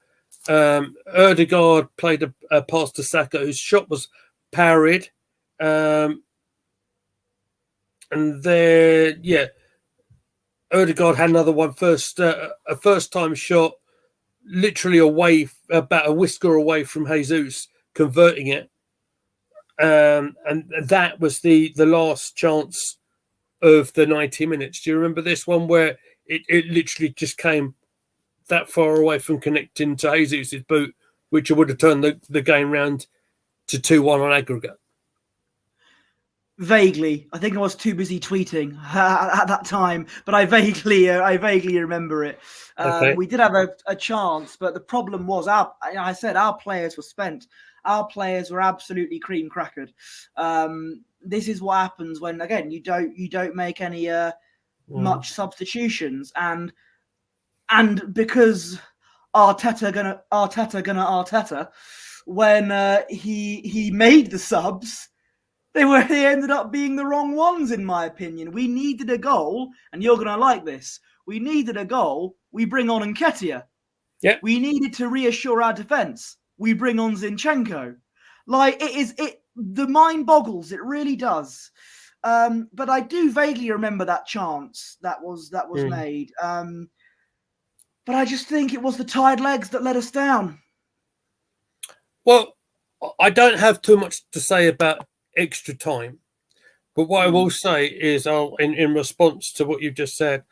Erdegaard played a pass to Saka, whose shot was parried, and then Erdegaard had another one a first time shot, literally away, about a whisker away from Jesus, converting it. And that was the last chance of the 90 minutes. Do you remember this one where it literally just came that far away from connecting to Jesus' boot, which would have turned the game round to 2-1 on aggregate? Vaguely, I think I was too busy tweeting at that time, but I vaguely remember it. Okay. We did have a chance, but the problem was our players were spent. Our players were absolutely cream crackered. This is what happens when, again, you don't make any much substitutions, and because Arteta gonna Arteta, when he made the subs, they ended up being the wrong ones, in my opinion. We needed a goal, and you're going to like this. We needed a goal. We bring on Nketiah. Yeah. We needed to reassure our defence. We bring on Zinchenko. Like, the mind boggles. It really does. But I do vaguely remember that chance that was made. But I just think it was the tired legs that let us down. Well, I don't have too much to say about extra time, but what I will say is, in response to what you've just said,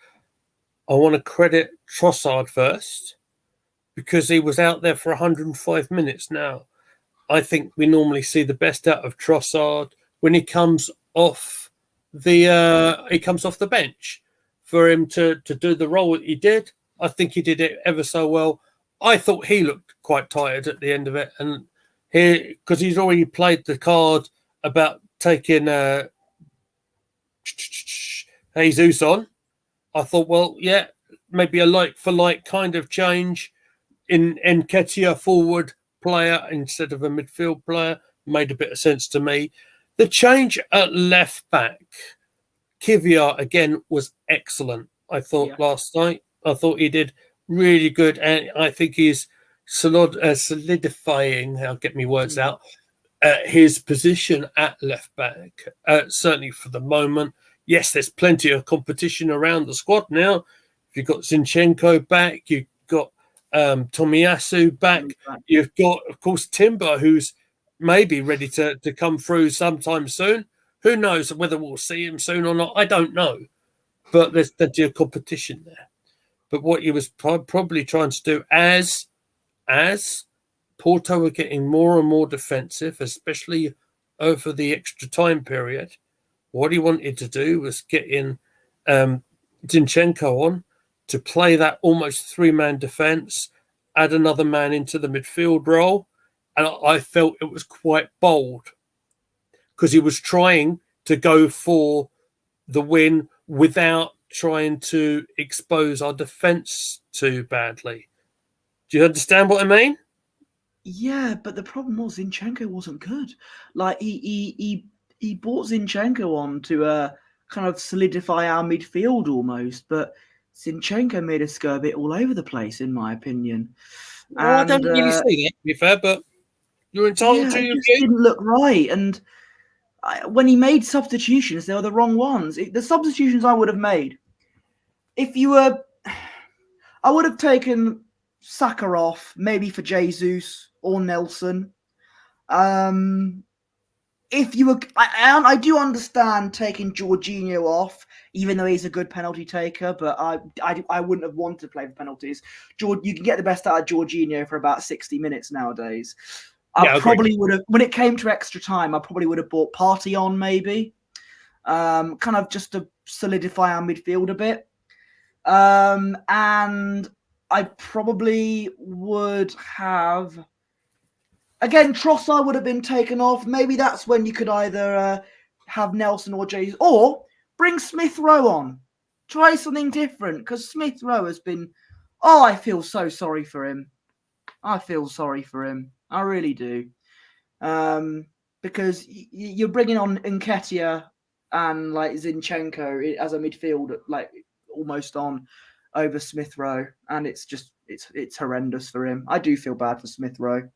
I want to credit Trossard first, because he was out there for 105 minutes. Now, I think we normally see the best out of Trossard when he comes off the bench. For him to do the role that he did, I think he did it ever so well. I thought he looked quite tired at the end of it, and because he's already played the card about taking Jesus on. I thought, well, yeah, maybe a like for like kind of change in Nketiah forward player instead of a midfield player made a bit of sense to me. The change at left back, Kivior again was excellent. I thought last night. I thought he did really good, and I think he's solidifying. I'll get me words out. His position at left back, certainly for the moment. Yes, there's plenty of competition around the squad now. If you've got Zinchenko back, you've got Tomiyasu back, you've got, of course, Timber, who's maybe ready to come through sometime soon. Who knows whether we'll see him soon or not? I don't know. But there's plenty of competition there. But what he was probably trying to do, as Porto were getting more and more defensive, especially over the extra time period, what he wanted to do was get in Zinchenko on to play that almost three-man defence, add another man into the midfield role. And I felt it was quite bold because he was trying to go for the win without trying to expose our defence too badly. Do you understand what I mean? Yeah, but the problem was Zinchenko wasn't good. Like, he brought Zinchenko on to kind of solidify our midfield almost, but Zinchenko made us go a bit all over the place, in my opinion. Well, I don't really see that, to be fair, but you're entitled to your view. It didn't look right, and when he made substitutions, they were the wrong ones. The substitutions I would have made, I would have taken Saka off, maybe for Jesus or Nelson. If you were, I do understand taking Jorginho off, even though he's a good penalty taker, but I wouldn't have wanted to play for penalties. You can get the best out of Jorginho for about 60 minutes nowadays. I probably would have, when it came to extra time, I probably would have brought Bertie on, maybe, kind of just to solidify our midfield a bit. And I probably would have, again, Trossard would have been taken off. Maybe that's when you could either have Nelson or Jesus, or bring Smith Rowe on. Try something different, because Smith Rowe has been, I feel so sorry for him. I really do. Because you're bringing on Nketiah and like Zinchenko as a midfield, like almost on over Smith Rowe, and it's horrendous for him. I do feel bad for Smith Rowe.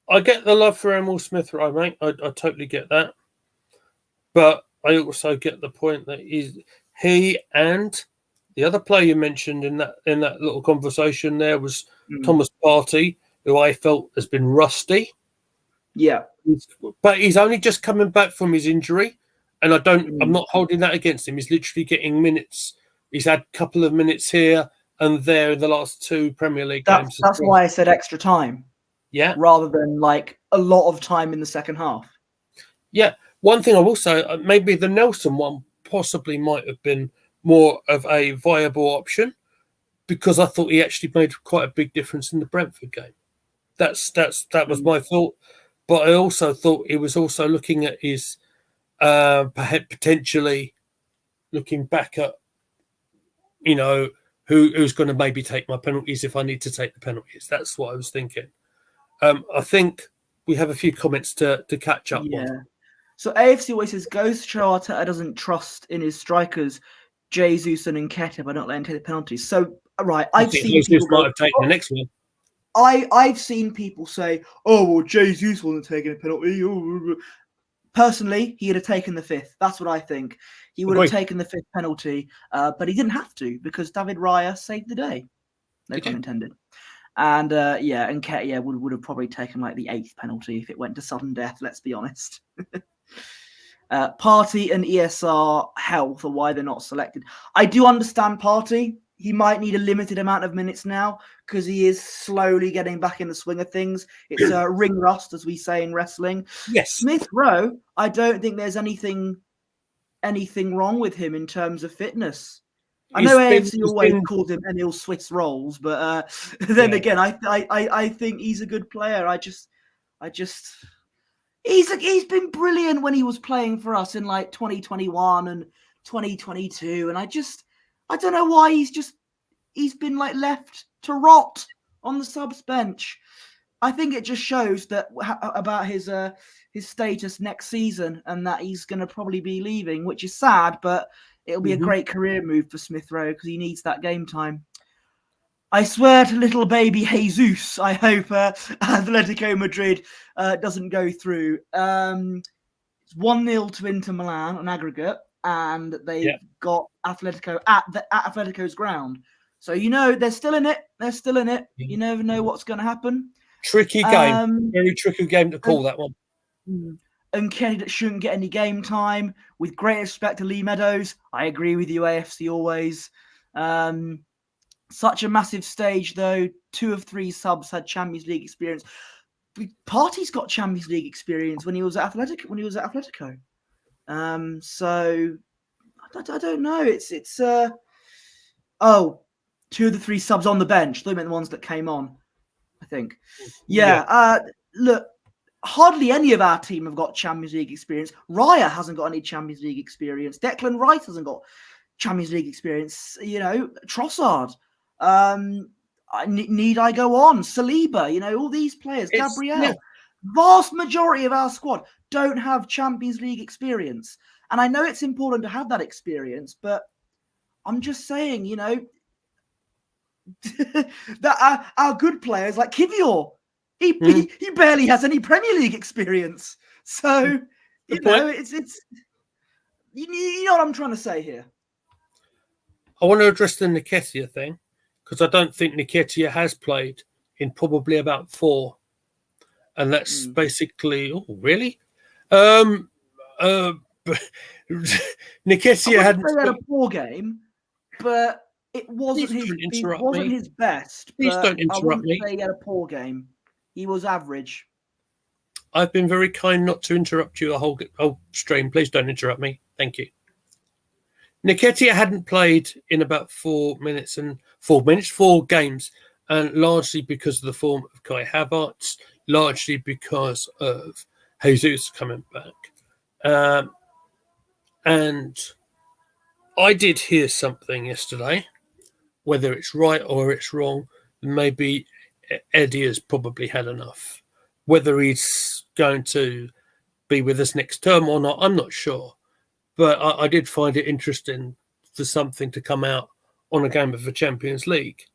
I get the love for Emil Smith Rowe, mate. I totally get that, but I also get the point that he and the other player you mentioned in that little conversation there was Thomas Partey, who I felt has been rusty. Yeah, but he's only just coming back from his injury, and I'm not holding that against him. He's literally getting minutes. He's had a couple of minutes here and there in the last 2 Premier League games. That's why I said extra time. Yeah, rather than like a lot of time in the second half. Yeah, one thing I will say, maybe the Nelson one possibly might have been more of a viable option, because I thought he actually made quite a big difference in the Brentford game. That was my thought. But I also thought he was also looking at his potentially looking back at, who's going to maybe take my penalties if I need to take the penalties. That's what I was thinking. I think we have a few comments to catch up on. So AFC always says, goes to show Arteta doesn't trust in his strikers, Jesus and Nketiah, by not letting him take the penalties. So, right, I've seen people might have taken the next one. I've seen people say, oh, well, Jesus wasn't taking a penalty. Personally, he'd have taken the 5th. That's what I think. He would have taken the 5th penalty, but he didn't have to, because David Raya saved the day. No pun intended. And Nketiah would have probably taken like the 8th penalty if it went to sudden death, let's be honest. Partey and ESR health are why they're not selected. I do understand Partey. He might need a limited amount of minutes now because he is slowly getting back in the swing of things. It's ring rust, as we say in wrestling. Yes. Smith Rowe, I don't think there's anything wrong with him in terms of fitness. I know AFC always calls him Emil Swiss Rolls, but then again, I think he's a good player. He's been brilliant when he was playing for us in like 2021 and 2022, and I don't know why he's been like left to rot on the subs bench. I think it just shows that about his status next season, and that he's going to probably be leaving, which is sad, but it'll be a great career move for Smith Rowe because he needs that game time. I swear to little baby Jesus, I hope Atletico Madrid doesn't go through. It's 1-0 to Inter Milan on aggregate, and they've got Atletico at Atletico's ground. So, they're still in it. They're still in it. You never know what's going to happen. Tricky game. Very tricky game to call that one. And Kenny shouldn't get any game time. With great respect to Lee Meadows, I agree with you, AFC always. Such a massive stage, though. 2 of 3 subs had Champions League experience. Partey's got Champions League experience when he was at Atletico. So I don't know. It's 2 of the 3 subs on the bench. They meant the ones that came on, I think. Look, hardly any of our team have got Champions League experience. Raya hasn't got any Champions League experience. Declan Rice hasn't got Champions League experience. Trossard. Need I go on? Saliba, all these players. Gabriel. Vast majority of our squad don't have Champions League experience. And I know it's important to have that experience, but I'm just saying, that our good players like Kivior, he barely has any Premier League experience. So, it's you know what I'm trying to say here. I want to address the Nketiah thing, because I don't think Nketiah has played in probably about 4. And that's basically, really? Nketiah hadn't had a poor game, but it wasn't his best. Please don't interrupt me. I wouldn't say he had a poor game. He was average. I've been very kind not to interrupt you the whole stream. Please don't interrupt me. Thank you. Nketiah hadn't played in about 4 games, and largely because of the form of Kai Havertz, largely because of Jesus coming back. And I did hear something yesterday, whether it's right or it's wrong. Maybe Eddie has probably had enough. Whether he's going to be with us next term or not, I'm not sure. But I did find it interesting for something to come out on a game of the Champions League.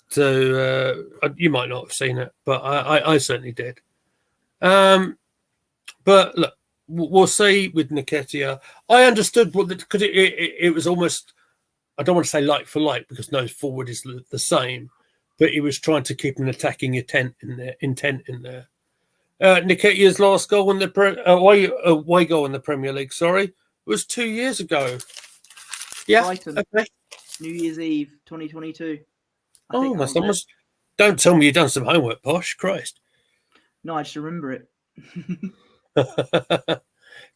So you might not have seen it, but I certainly did. But look, we'll see with Nketiah. I understood what because it was almost, I don't want to say like for like because no forward is the same, but he was trying to keep an attacking intent in there. Nketiah's last goal in the away goal in the Premier League, was 2 years ago. Yeah, Brighton. Okay. New Year's Eve, 2022. Don't tell me you've done some homework, Posh. Christ. No, I just remember it.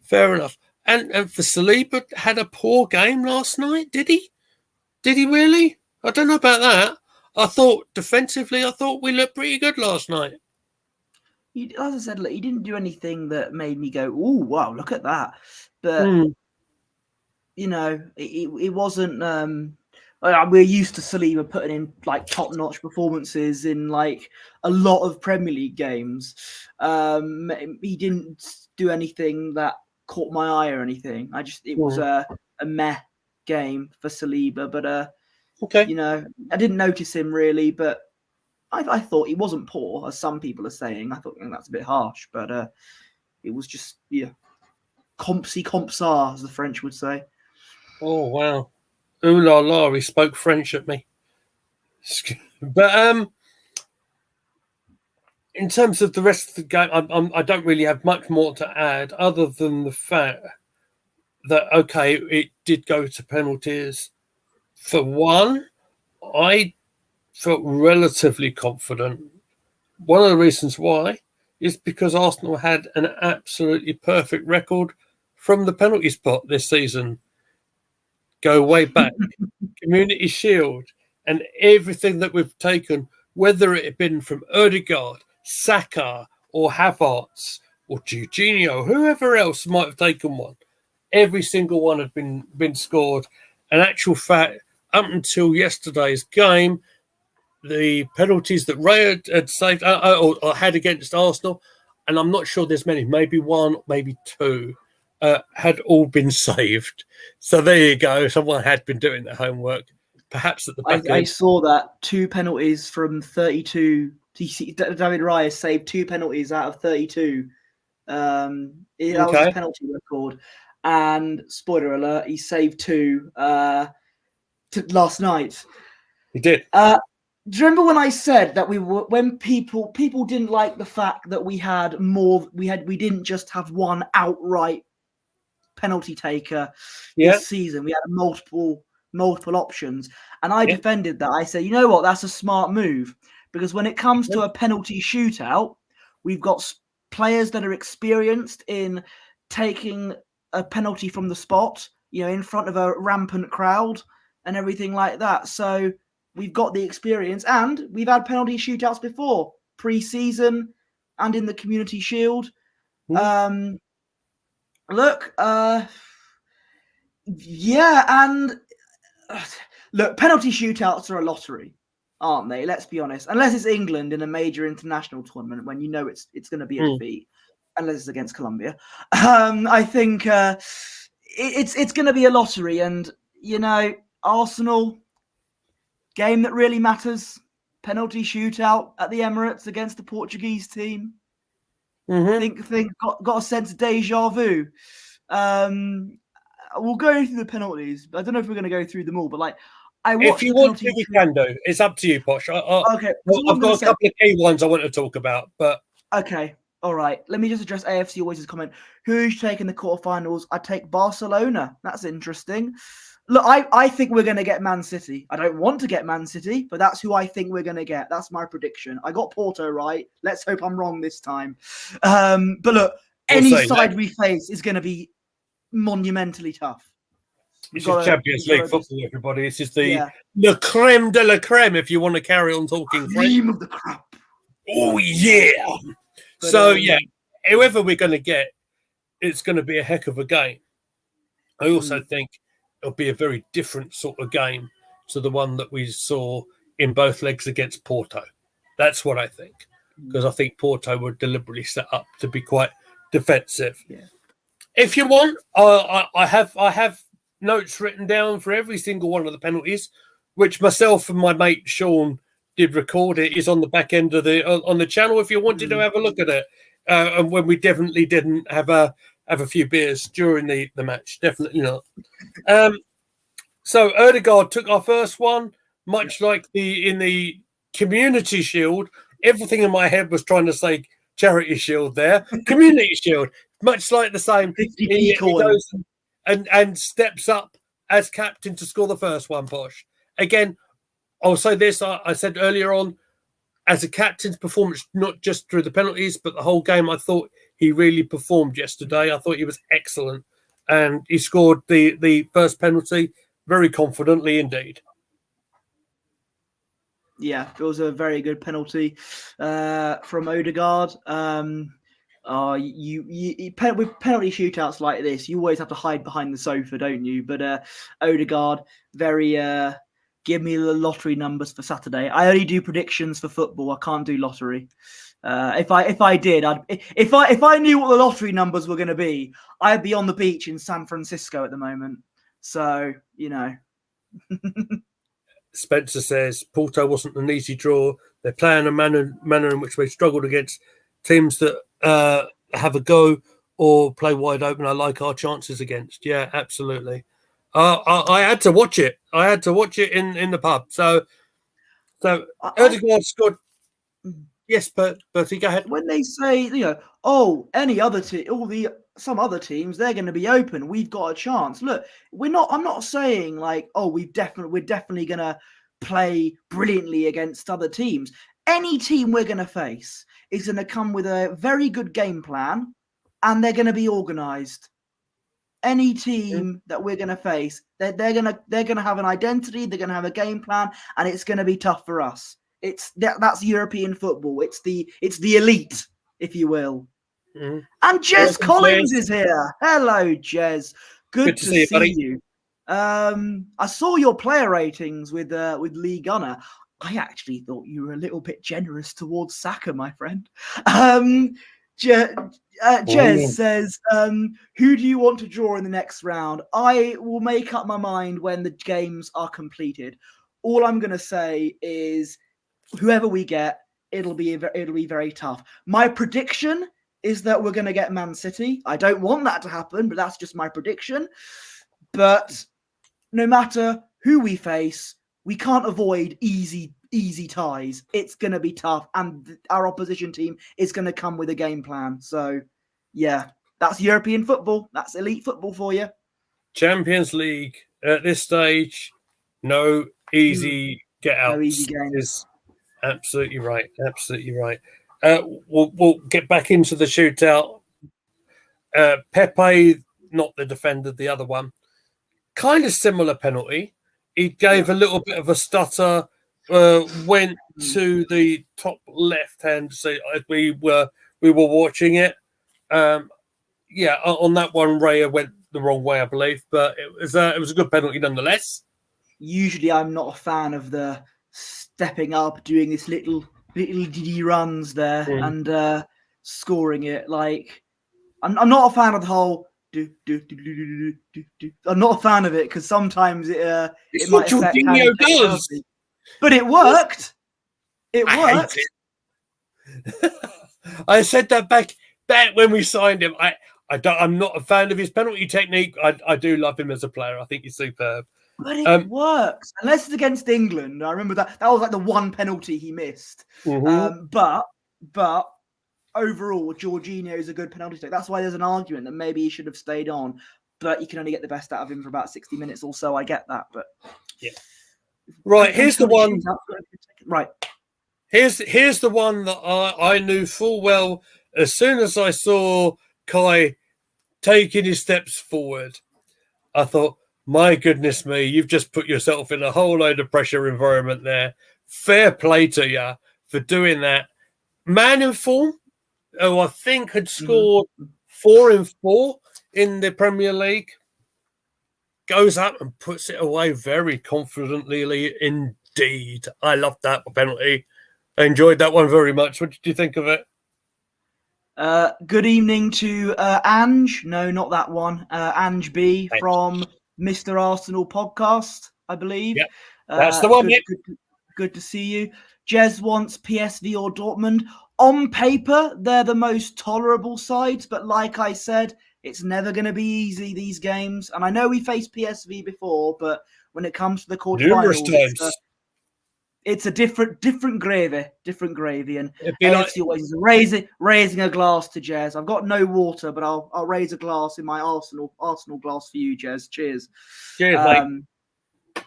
Fair enough. And for Saliba had a poor game last night, did he? Did he really? I don't know about that. I thought defensively, we looked pretty good last night. As I said, look, he didn't do anything that made me go, "Oh, wow, look at that." But you know, it wasn't. We're used to Saliba putting in like top-notch performances in like a lot of Premier League games. He didn't do anything that caught my eye or anything. It was a meh game for Saliba, but okay, you know, I didn't notice him really, but I thought he wasn't poor, as some people are saying. I thought that's a bit harsh, but it was just compsy compsar, as the French would say. Oh wow. Ooh la la, he spoke French at me. But in terms of the rest of the game, I don't really have much more to add other than the fact that, okay, it did go to penalties. For one, I felt relatively confident. One of the reasons why is because Arsenal had an absolutely perfect record from the penalty spot this season. Go way back. Community Shield and everything that we've taken, whether it had been from Odegaard, Saka or Havertz or Jorginho, whoever else might have taken one, every single one had been scored. In actual fact, up until yesterday's game, the penalties that Ray had saved or had against Arsenal, and I'm not sure there's many, maybe one, maybe two, had all been saved. So there you go. Someone had been doing their homework. Perhaps at the back I saw that 2 penalties from 32. David Raya saved 2 penalties out of 32. That was his penalty record. And spoiler alert, he saved 2 last night. He did. Do you remember when I said that when people didn't like the fact that we had more? We didn't just have one outright penalty taker this season. We had multiple options, and I defended that. I said, you know what, that's a smart move, because when it comes to a penalty shootout, we've got players that are experienced in taking a penalty from the spot, in front of a rampant crowd and everything like that. So we've got the experience, and we've had penalty shootouts before, pre-season and in the Community Shield. Look, penalty shootouts are a lottery, aren't they? Let's be honest. Unless it's England in a major international tournament, when it's going to be a defeat, unless it's against Colombia. I think it's going to be a lottery, and Arsenal, game that really matters, penalty shootout at the Emirates against the Portuguese team. Think got a sense of deja vu. We'll go through the penalties. I don't know if we're going to go through them all, but if you want to, we can do. It's up to you, Posh. Okay. I've got a couple of key ones I want to talk about, but okay. All right. Let me just address AFC Always' comment. Who's taking the quarterfinals? I take Barcelona. That's interesting. Look, I think we're going to get Man City. I don't want to get Man City, but that's who I think we're going to get. That's my prediction. I got Porto right. Let's hope I'm wrong this time. But look, any side we face is going to be monumentally tough. This is Champions League football, everybody. This is the creme de la creme, if you want to carry on talking cream of the crop. Oh, yeah. But, whoever we're going to get, it's going to be a heck of a game. I also think it'll be a very different sort of game to the one that we saw in both legs against Porto. That's what I think, because I think Porto were deliberately set up to be quite defensive. Yeah. If you want, I have notes written down for every single one of the penalties, which myself and my mate Sean did record. It is on the back end of the channel if you wanted to have a look at it. And when we definitely didn't have a few beers during the match, definitely not. So Odegaard took our first one, much like in the Community Shield. Everything in my head was trying to say Charity Shield there, Community Shield, much like the same. He goes and steps up as captain to score the first one, Posh. Again, I'll say this, I said earlier on, as a captain's performance, not just through the penalties, but the whole game, I thought he really performed yesterday. I thought he was excellent. And he scored the first penalty very confidently indeed. Yeah, it was a very good penalty from Odegaard. With penalty shootouts like this, you always have to hide behind the sofa, don't you? But Odegaard, very give me the lottery numbers for Saturday. I only do predictions for football. I can't do lottery. If I did, if I knew what the lottery numbers were going to be, I'd be on the beach in San Francisco at the moment. So, you know. Spencer says Porto wasn't an easy draw. They're playing a manner in which they struggled against teams that have a go or play wide open. I like our chances against. Yeah, absolutely. I had to watch it. I had to watch it in the pub. So Odegaard scored. Yes, Bertie, go ahead. When they say, any other team, some other teams, they're going to be open. We've got a chance. Look, I'm not saying like, we're definitely going to play brilliantly against other teams. Any team we're going to face is going to come with a very good game plan, and they're going to be organised. Any team that we're going to face, they're going to have an identity. They're going to have a game plan, and it's going to be tough for us. That's European football. It's the elite, if you will. Mm. And Jez Collins is here. Hello, Jez. Good to see you. I saw your player ratings with Lee Gunner. I actually thought you were a little bit generous towards Saka, my friend. Jez says, who do you want to draw in the next round? I will make up my mind when the games are completed. All I'm going to say is whoever we get, it'll be very tough. My prediction is that we're going to get Man City. I don't want that to happen, but that's just my prediction. But no matter who we face, we can't avoid easy ties. It's going to be tough, and our opposition team is going to come with a game plan. So, yeah, that's European football. That's elite football for you. Champions League at this stage, no easy get-outs. No easy games. Absolutely right. Absolutely right. We'll get back into the shootout. Pepe, not the defender, the other one, kind of similar penalty. He gave a little bit of a stutter, went to the top left hand. So we were watching it. On that one, Raya went the wrong way, I believe, but it was a good penalty nonetheless. Usually, I'm not a fan of the stepping up, doing this little diddy runs there and scoring it. Like, I'm not a fan of the whole do. I'm not a fan of it because sometimes it might affect how you does. But it worked. It worked. I said that back when we signed him. I'm not a fan of his penalty technique. I do love him as a player. I think he's superb. But it works. Unless it's against England. I remember that was like the one penalty he missed. But overall, Jorginho is a good penalty take. That's why there's an argument that maybe he should have stayed on. But you can only get the best out of him for about 60 minutes or so. I get that. But yeah. Right, here's the one. Right. Here's the one that I knew full well as soon as I saw Kai taking his steps forward. I thought, my goodness me, you've just put yourself in a whole load of pressure environment there. Fair play to you for doing that. Man in form, who I think had scored 4 in 4 in the Premier League, goes up and puts it away very confidently indeed. I love that penalty. I enjoyed that one very much. What did you think of it? Good evening to Ange. No, not that one. Ange B from Mr. Arsenal podcast, I believe. Yep, that's the one. Good to see you. Jez wants PSV or Dortmund. On paper, they're the most tolerable sides, but like I said, it's never going to be easy, these games. And I know we faced PSV before, but when it comes to the quarterfinals, it's a different gravy, and AFC always is raising a glass to Jez. I've got no water, but I'll raise a glass in my Arsenal glass for you, Jez. Cheers. Cheers, mate.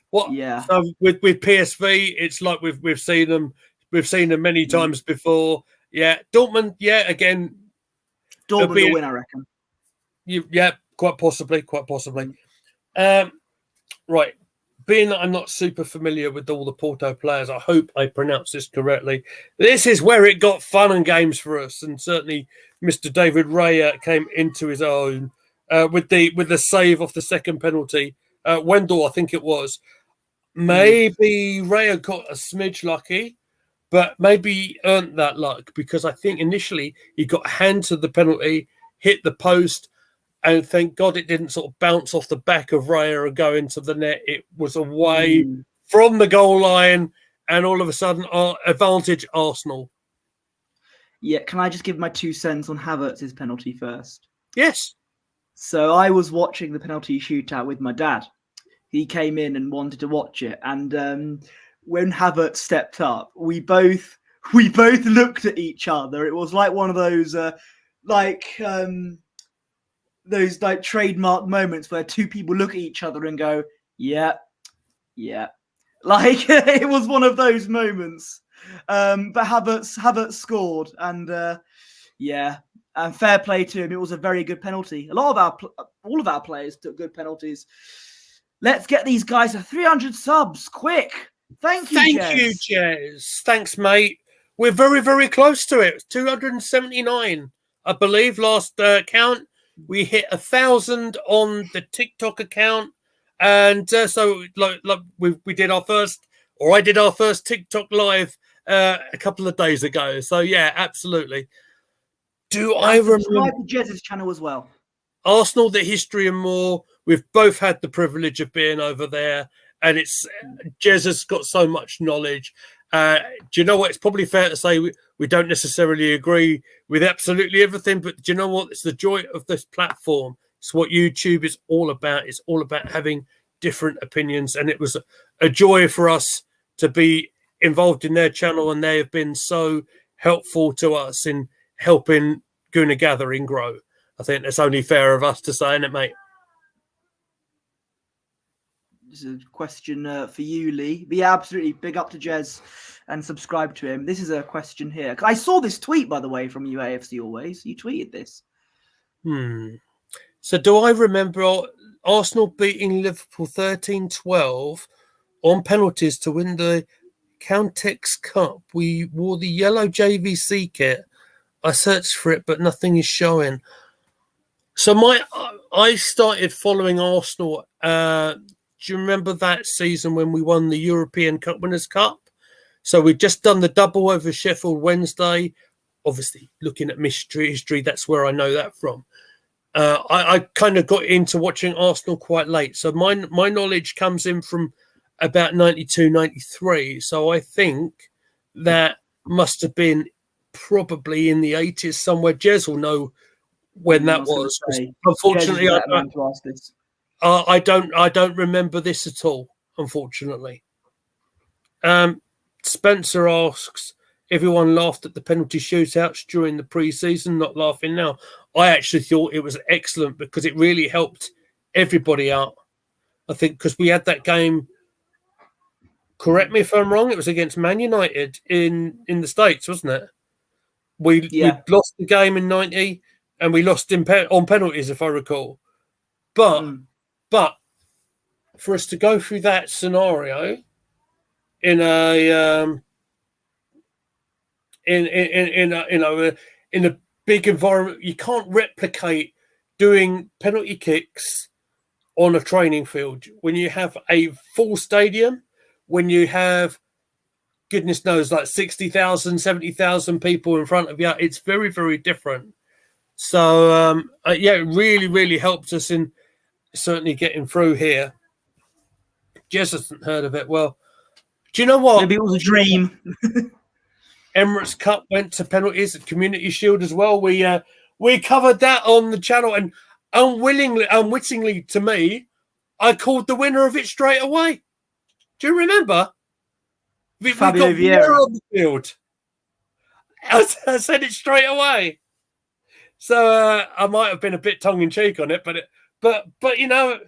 What? Yeah. So with PSV, it's like we've seen them many times before. Yeah, Dortmund. Yeah, again, Dortmund will win, I reckon. Yeah, quite possibly. Right. Being that I'm not super familiar with all the Porto players, I hope I pronounce this correctly. This is where it got fun and games for us, and certainly Mr. David Raya came into his own with the save off the second penalty. Wendell, I think it was. Maybe Raya got a smidge lucky, but maybe he earned that luck because I think initially he got hand to the penalty, hit the post, and thank God it didn't sort of bounce off the back of Raya and go into the net. It was away from the goal line, and all of a sudden, advantage Arsenal. Yeah, can I just give my 2 cents on Havertz's penalty first? Yes. So I was watching the penalty shootout with my dad. He came in and wanted to watch it, and when Havertz stepped up, we both looked at each other. It was like one of those trademark moments where two people look at each other and go, yeah. Like it was one of those moments. But Havertz scored, and and fair play to him. It was a very good penalty. All of our players took good penalties. Let's get these guys to 300 subs quick. Thank you, Jez. Thanks, mate. We're very, very close to it. 279, I believe, last count. We hit 1,000 on the TikTok account, and so like we did our first, or I did our first TikTok live a couple of days ago. So yeah, absolutely. I remember subscribe to Jez's channel as well? Arsenal, the history and more. We've both had the privilege of being over there, and Jez has got so much knowledge. Do you know what? It's probably fair to say we don't necessarily agree with absolutely everything, but do you know what? It's the joy of this platform. It's what YouTube is all about. It's all about having different opinions, and it was a joy for us to be involved in their channel, and they have been so helpful to us in helping Gooner Gathering grow. I think it's only fair of us to say, isn't it, mate? This is a question for you, Lee. But yeah, absolutely. Big up to Jez and subscribe to him. This is a question here. I saw this tweet, by the way, from you, AFC Always. You tweeted this. So do I remember Arsenal beating Liverpool 13-12 on penalties to win the Countex Cup? We wore the yellow JVC kit. I searched for it, but nothing is showing. So I started following Arsenal. Do you remember that season when we won the European Cup Winners' Cup? So we'd just done the double over Sheffield Wednesday. Obviously, looking at history, that's where I know that from. I kind of got into watching Arsenal quite late. So my knowledge comes in from about 92, 93. So I think that must have been probably in the 80s somewhere. Jez will know when that was. Unfortunately, I don't remember this at all, unfortunately. Spencer asks, everyone laughed at the penalty shootouts during the pre-season, not laughing now. I actually thought it was excellent because it really helped everybody out. I think because we had that game, correct me if I'm wrong, it was against Man United in the States, wasn't it? We lost the game in 90 and we lost on penalties, if I recall. But for us to go through that scenario in a big environment, you can't replicate doing penalty kicks on a training field when you have a full stadium, when you have goodness knows, like 60,000, 70,000 people in front of you. It's very, very different. So, yeah, it really, really helped us in certainly getting through here. Jess hasn't heard of it. Well, do you know what? Maybe it was a dream. Emirates Cup went to penalties at Community Shield as well. We covered that on the channel, and unwittingly to me, I called the winner of it straight away. Do you remember? We got Vieira on the field. I said it straight away. So I might have been a bit tongue in cheek on it, but you know,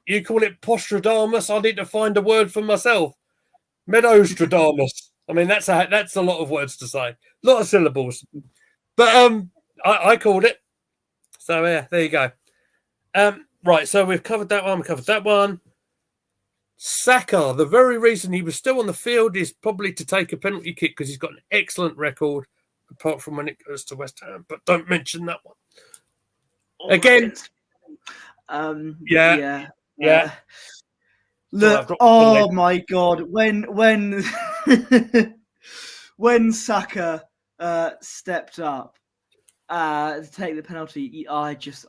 you call it Postradamus. I need to find a word for myself. Meadostradamus. I mean, that's a lot of words to say, a lot of syllables. But I called it. So yeah, there you go. Right, so we've covered that one. We covered that one. Saka, the very reason he was still on the field is probably to take a penalty kick because he's got an excellent record, apart from when it goes to West Ham. But don't mention that one. Again. Yeah. Look, oh my God, when when Saka stepped up to take the penalty, I just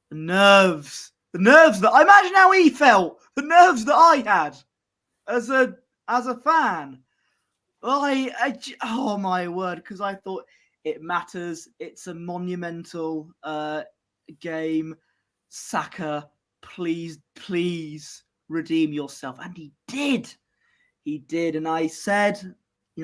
the nerves that I imagine how he felt, the nerves that I had as a fan. Oh my word, because I thought it matters. It's a monumental game. Saka, please redeem yourself. And he did. And I said,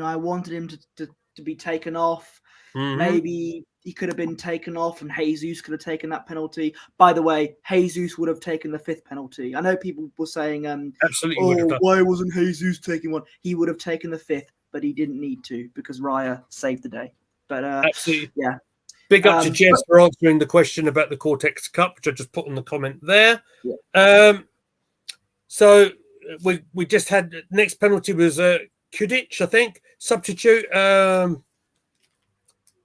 I wanted him to be taken off. Mm-hmm. Maybe he could have been taken off and Jesus could have taken that penalty. By the way, Jesus would have taken the 5th penalty. I know people were saying, absolutely, why wasn't Jesus taking one? He would have taken the 5th, but he didn't need to because Raya saved the day. But absolutely. Yeah. Big up to Jess for answering the question about the Cortex Cup, which I just put on the comment there. Yeah. So we just had next penalty was Kudic, I think, substitute.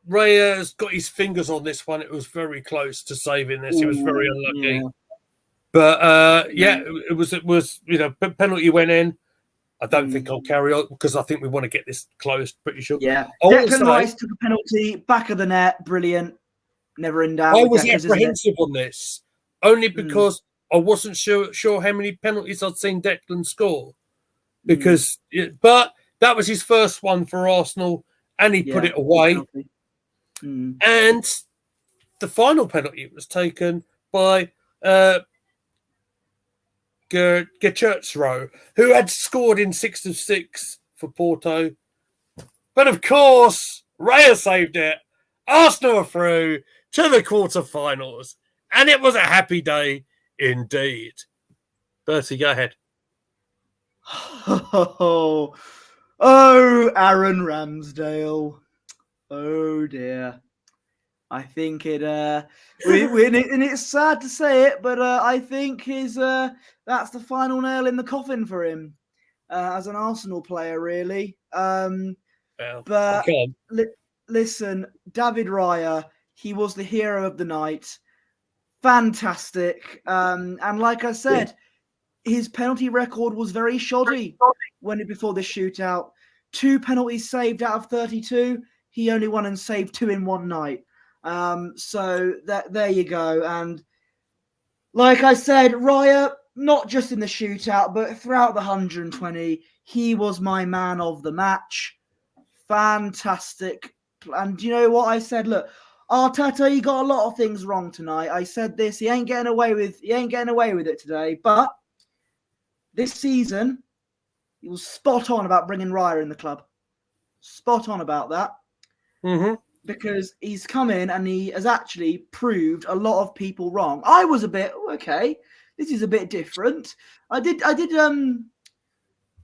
Raya's got his fingers on this one. It was very close to saving this. He was very unlucky. Yeah. But it was penalty went in. I don't think I'll carry on because I think we want to get this closed, pretty sure. Yeah. Declan Rice took a penalty, back of the net, brilliant. Never in doubt. I was apprehensive on this, only because I wasn't sure how many penalties I'd seen Declan score. Because, but that was his first one for Arsenal, and he put it away. And the final penalty was taken by Gertrude, who had scored in 6 of 6 for Porto. But of course, Raya saved it. Arsenal are through to the quarterfinals. And it was a happy day indeed. Bertie, go ahead. Oh, Aaron Ramsdale. Oh dear. I think it and it's sad to say it, but I think that's the final nail in the coffin for him as an Arsenal player, really. Listen, David Raya, he was the hero of the night. Fantastic. And like I said, his penalty record was very shoddy before the shootout. 2 penalties saved out of 32. He only won and saved 2 in one night. So there you go. And like I said, Raya, not just in the shootout, but throughout the 120, he was my man of the match. Fantastic. And you know what I said? Look, Arteta, he got a lot of things wrong tonight. I said this, he ain't getting away with it today. But this season, he was spot on about bringing Raya in the club. Spot on about that. Mm-hmm. Because he's come in and he has actually proved a lot of people wrong. I was a bit, okay, this is a bit different. I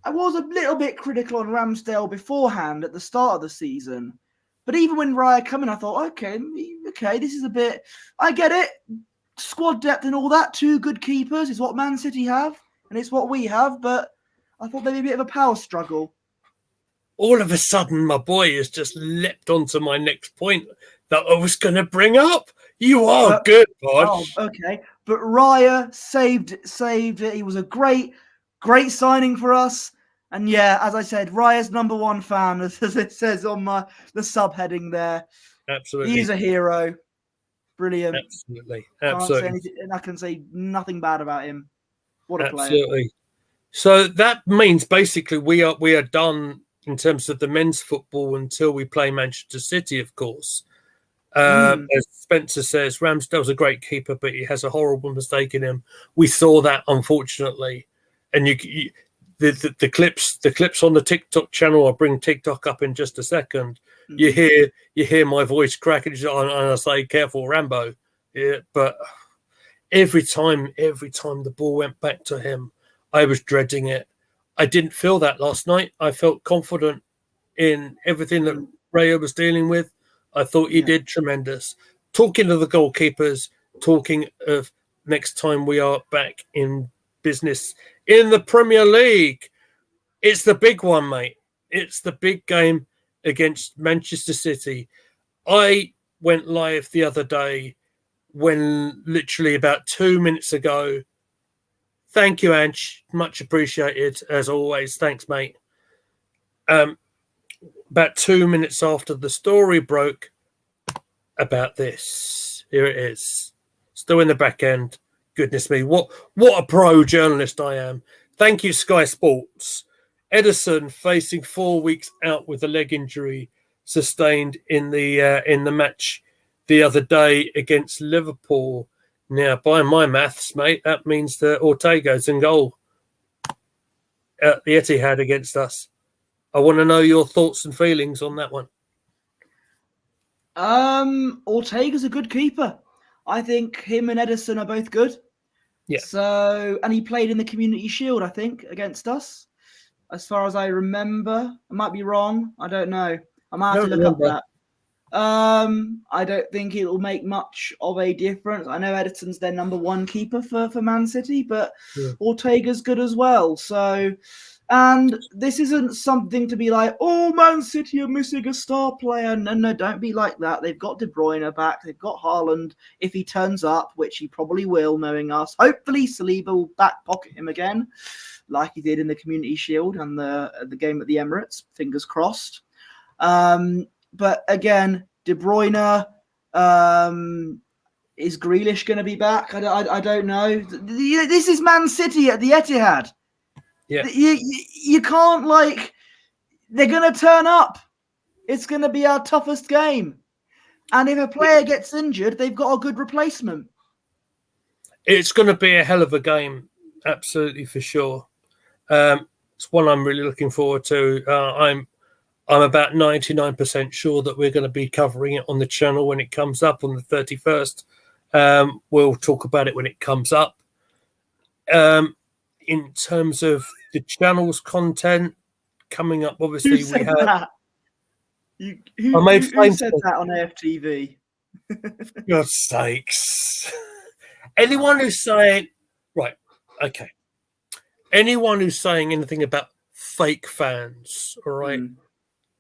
was a little bit critical on Ramsdale beforehand at the start of the season. But even when Raya came in, I thought, okay, this is a bit, I get it. Squad depth and all that, 2 good keepers is what Man City have, and it's what we have, but I thought there'd be a bit of a power struggle. All of a sudden, my boy has just leapt onto my next point that I was going to bring up. You are good, Pod. Oh, okay. But Raya saved it. He was a great signing for us. And yeah, as I said, Raya's #1 fan, as it says on the subheading there. Absolutely. He's a hero. Brilliant. Absolutely. Can't say anything, and I can say nothing bad about him. What a player. Absolutely. So that means basically we are done in terms of the men's football until we play Manchester City, of course. As Spencer says, Ramsdale's a great keeper, but he has a horrible mistake in him. We saw that, unfortunately. And the clips on the TikTok channel, I'll bring TikTok up in just a second. You hear my voice crack, and I say, "Careful, Rambo." Yeah, but every time the ball went back to him, I was dreading it. I didn't feel that last night. I felt confident in everything that Raya was dealing with. I thought he did tremendous. Talking to the goalkeepers, talking of next time we are back in business in the Premier League. It's the big one, mate. It's the big game against Manchester City. I went live the other day when literally about 2 minutes ago. Thank you, Ange. Much appreciated, as always. Thanks, mate. About 2 minutes after the story broke about this, here it is. Still in the back end. Goodness me, what a pro journalist I am. Thank you, Sky Sports. Ederson facing 4 weeks out with a leg injury sustained in the match the other day against Liverpool. Now, by my maths, mate, that means that Ortega's in goal at the Etihad against us. I want to know your thoughts and feelings on that one. Ortega's a good keeper. I think him and Ederson are both good. Yeah. So, and he played in the Community Shield, I think, against us, as far as I remember. I might be wrong. I don't know. I might have to look up that. I don't think it'll make much of a difference. I know Ederson's their #1 keeper for Man City, but Ortega's good as well. So, and this isn't something to be like, oh, Man City are missing a star player. No, don't be like that. They've got De Bruyne back. They've got Haaland. If he turns up, which he probably will, knowing us, hopefully Saliba will back pocket him again, like he did in the Community Shield and the game at the Emirates. Fingers crossed. But again, De Bruyne, is Grealish going to be back? I don't know. This is Man City at the Etihad. Yeah. You can't, like, they're going to turn up. It's going to be our toughest game. And if a player gets injured, they've got a good replacement. It's going to be a hell of a game, absolutely, for sure. It's one I'm really looking forward to. I'm about 99% sure that we're going to be covering it on the channel when it comes up on the 31st. We'll talk about it when it comes up. In terms of the channel's content coming up, obviously Who said we have. That? Who said that on AFTV? For God's sakes! Anyone who's saying anyone who's saying anything about fake fans, all right?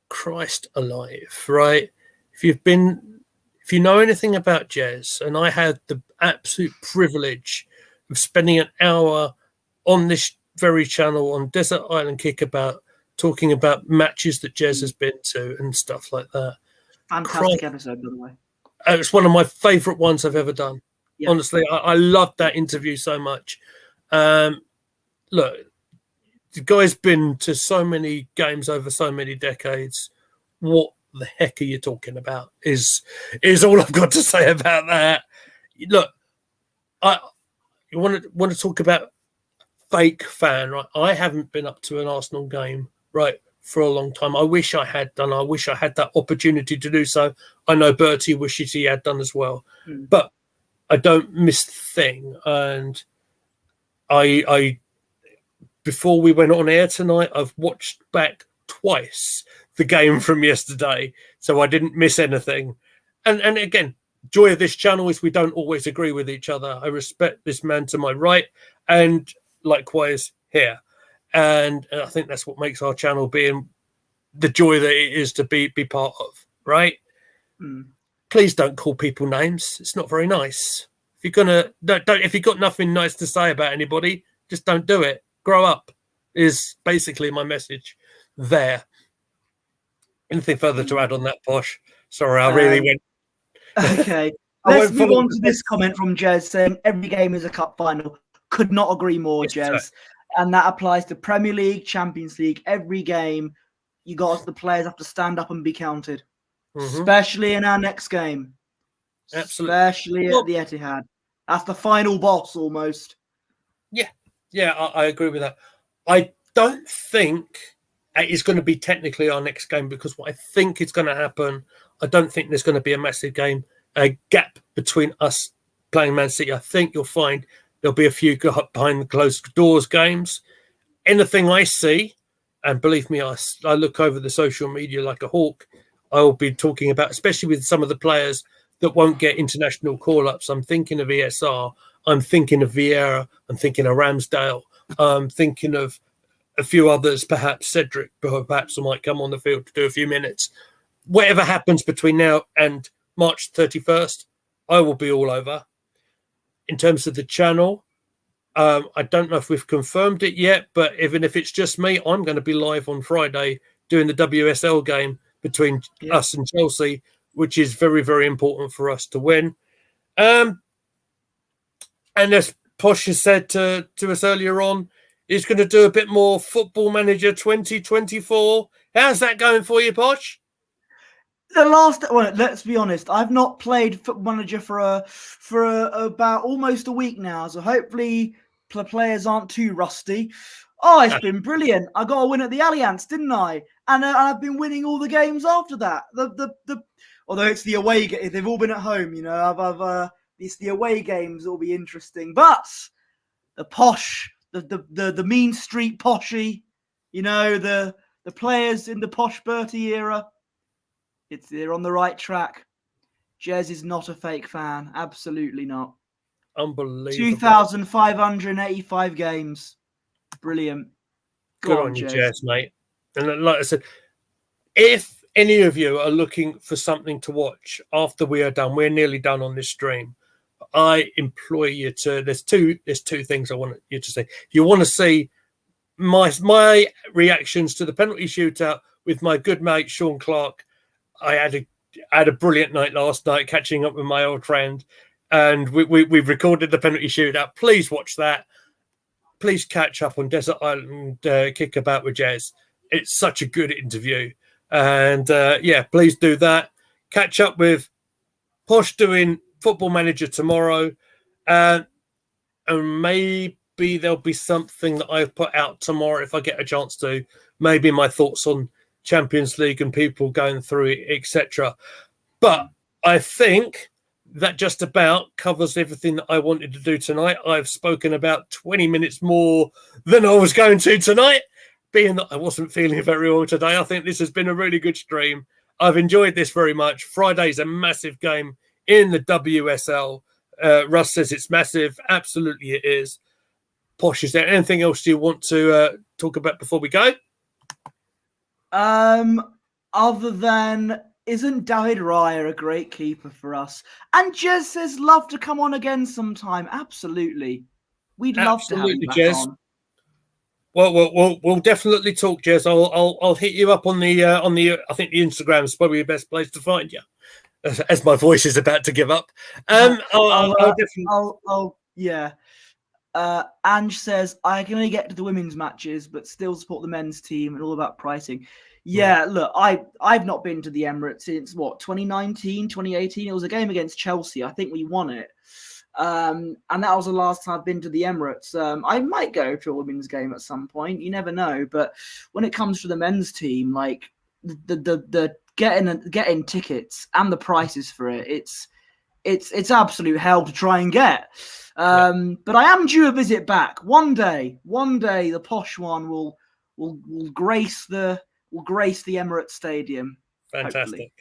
Christ alive, right? If you know anything about Jez, and I had the absolute privilege of spending an hour on this very channel on Desert Island Kickabout, talking about matches that Jez has been to and stuff like that. Fantastic episode, by the way. It's one of my favourite ones I've ever done. Yeah. Honestly, I loved that interview so much. Look, the guy's been to so many games over so many decades. What the heck are you talking about? Is all I've got to say about that. Look, you want to talk about fake fan, right? I haven't been up to an Arsenal game, right, for a long time. I wish I had done. I wish I had that opportunity to do so. I know Bertie wishes he had done as well, but I don't miss the thing. And I before we went on air tonight, I've watched back twice the game from yesterday, so I didn't miss anything. And again, joy of this channel is we don't always agree with each other. I respect this man to my right, and likewise here. And I think that's what makes our channel being the joy that it is to be part of, right? Please don't call people names. It's not very nice. If you're gonna if you've got nothing nice to say about anybody, just don't do it. Grow up. is basically my message there. Anything further to add on that, Posh? Sorry, I really went. Okay. Let's move on to this comment from Jez saying every game is a cup final. Could not agree more, Jez. And that applies to Premier League, Champions League. Every game, the players have to stand up and be counted. Especially in our next game. Absolutely. Especially at the Etihad. That's the final boss almost. Yeah, I agree with that. I don't think it's going to be technically our next game, because what I think is going to happen, I don't think there's going to be a massive gap between us playing Man City. I think you'll find there'll be a few behind the closed doors games. Anything I see, and believe me, I look over the social media like a hawk, I will be talking about, especially with some of the players that won't get international call-ups. I'm thinking of ESR, I'm thinking of Vieira, I'm thinking of Ramsdale, I'm thinking of a few others, perhaps Cedric, perhaps might come on the field to do a few minutes. Whatever happens between now and March 31st, I will be all over. In terms of the channel, I don't know if we've confirmed it yet, but even if it's just me, I'm going to be live on Friday doing the WSL game between us and Chelsea, which is very, very important for us to win. And as Posh has said to us earlier on, he's going to do a bit more Football Manager 2024. How's that going for you, Posh? Let's be honest, I've not played Football Manager for about almost a week now, so hopefully the players aren't too rusty. Oh, it's been brilliant. I got a win at the Allianz, didn't I? And I've been winning all the games after that. Although it's the away game, they've all been at home, it's the away games that'll be interesting. But the Posh, the mean street Poshy, the players in the Posh Bertie era, they're on the right track. Jez is not a fake fan. Absolutely not. Unbelievable. 2,585 games. Brilliant. Good on you, Jez, mate. And like I said, if any of you are looking for something to watch after we are done, we're nearly done on this stream, I implore you to, there's two things I want you to see. You want to see my reactions to the penalty shootout with my good mate, Sean Clark. I had a brilliant night last night catching up with my old friend, and we've recorded the penalty shootout. Please watch that. Please catch up on Desert Island Kickabout with Jez. It's such a good interview. And please do that. Catch up with Posh doing Football Manager tomorrow. And maybe there'll be something that I've put out tomorrow if I get a chance to. Maybe my thoughts on Champions League and people going through it, etc. But I think that just about covers everything that I wanted to do tonight. I've spoken about 20 minutes more than I was going to tonight, being that I wasn't feeling very well today. I think this has been a really good stream. I've enjoyed this very much. Friday's a massive game in the WSL. Russ says it's massive. Absolutely it is. Posh, is there anything else you want to talk about before we go? Other than, isn't David Raya a great keeper for us? And Jez says, love to come on again sometime. Absolutely. We'd love to have you back on. Well, we'll definitely talk, Jez. I'll hit you up on the I think the Instagram is probably the best place to find you, as my voice is about to give up. Ange says, I can only get to the women's matches, but still support the men's team and all about pricing. Yeah, look, I've not been to the Emirates since, 2019, 2018? It was a game against Chelsea. I think we won it. And that was the last time I've been to the Emirates. I might go to a women's game at some point. You never know. But when it comes to the men's team, like the getting tickets and the prices for it, it's absolute hell to try and get. But I am due a visit back one day. One day, the Posh one will grace the Emirates Stadium. Fantastic.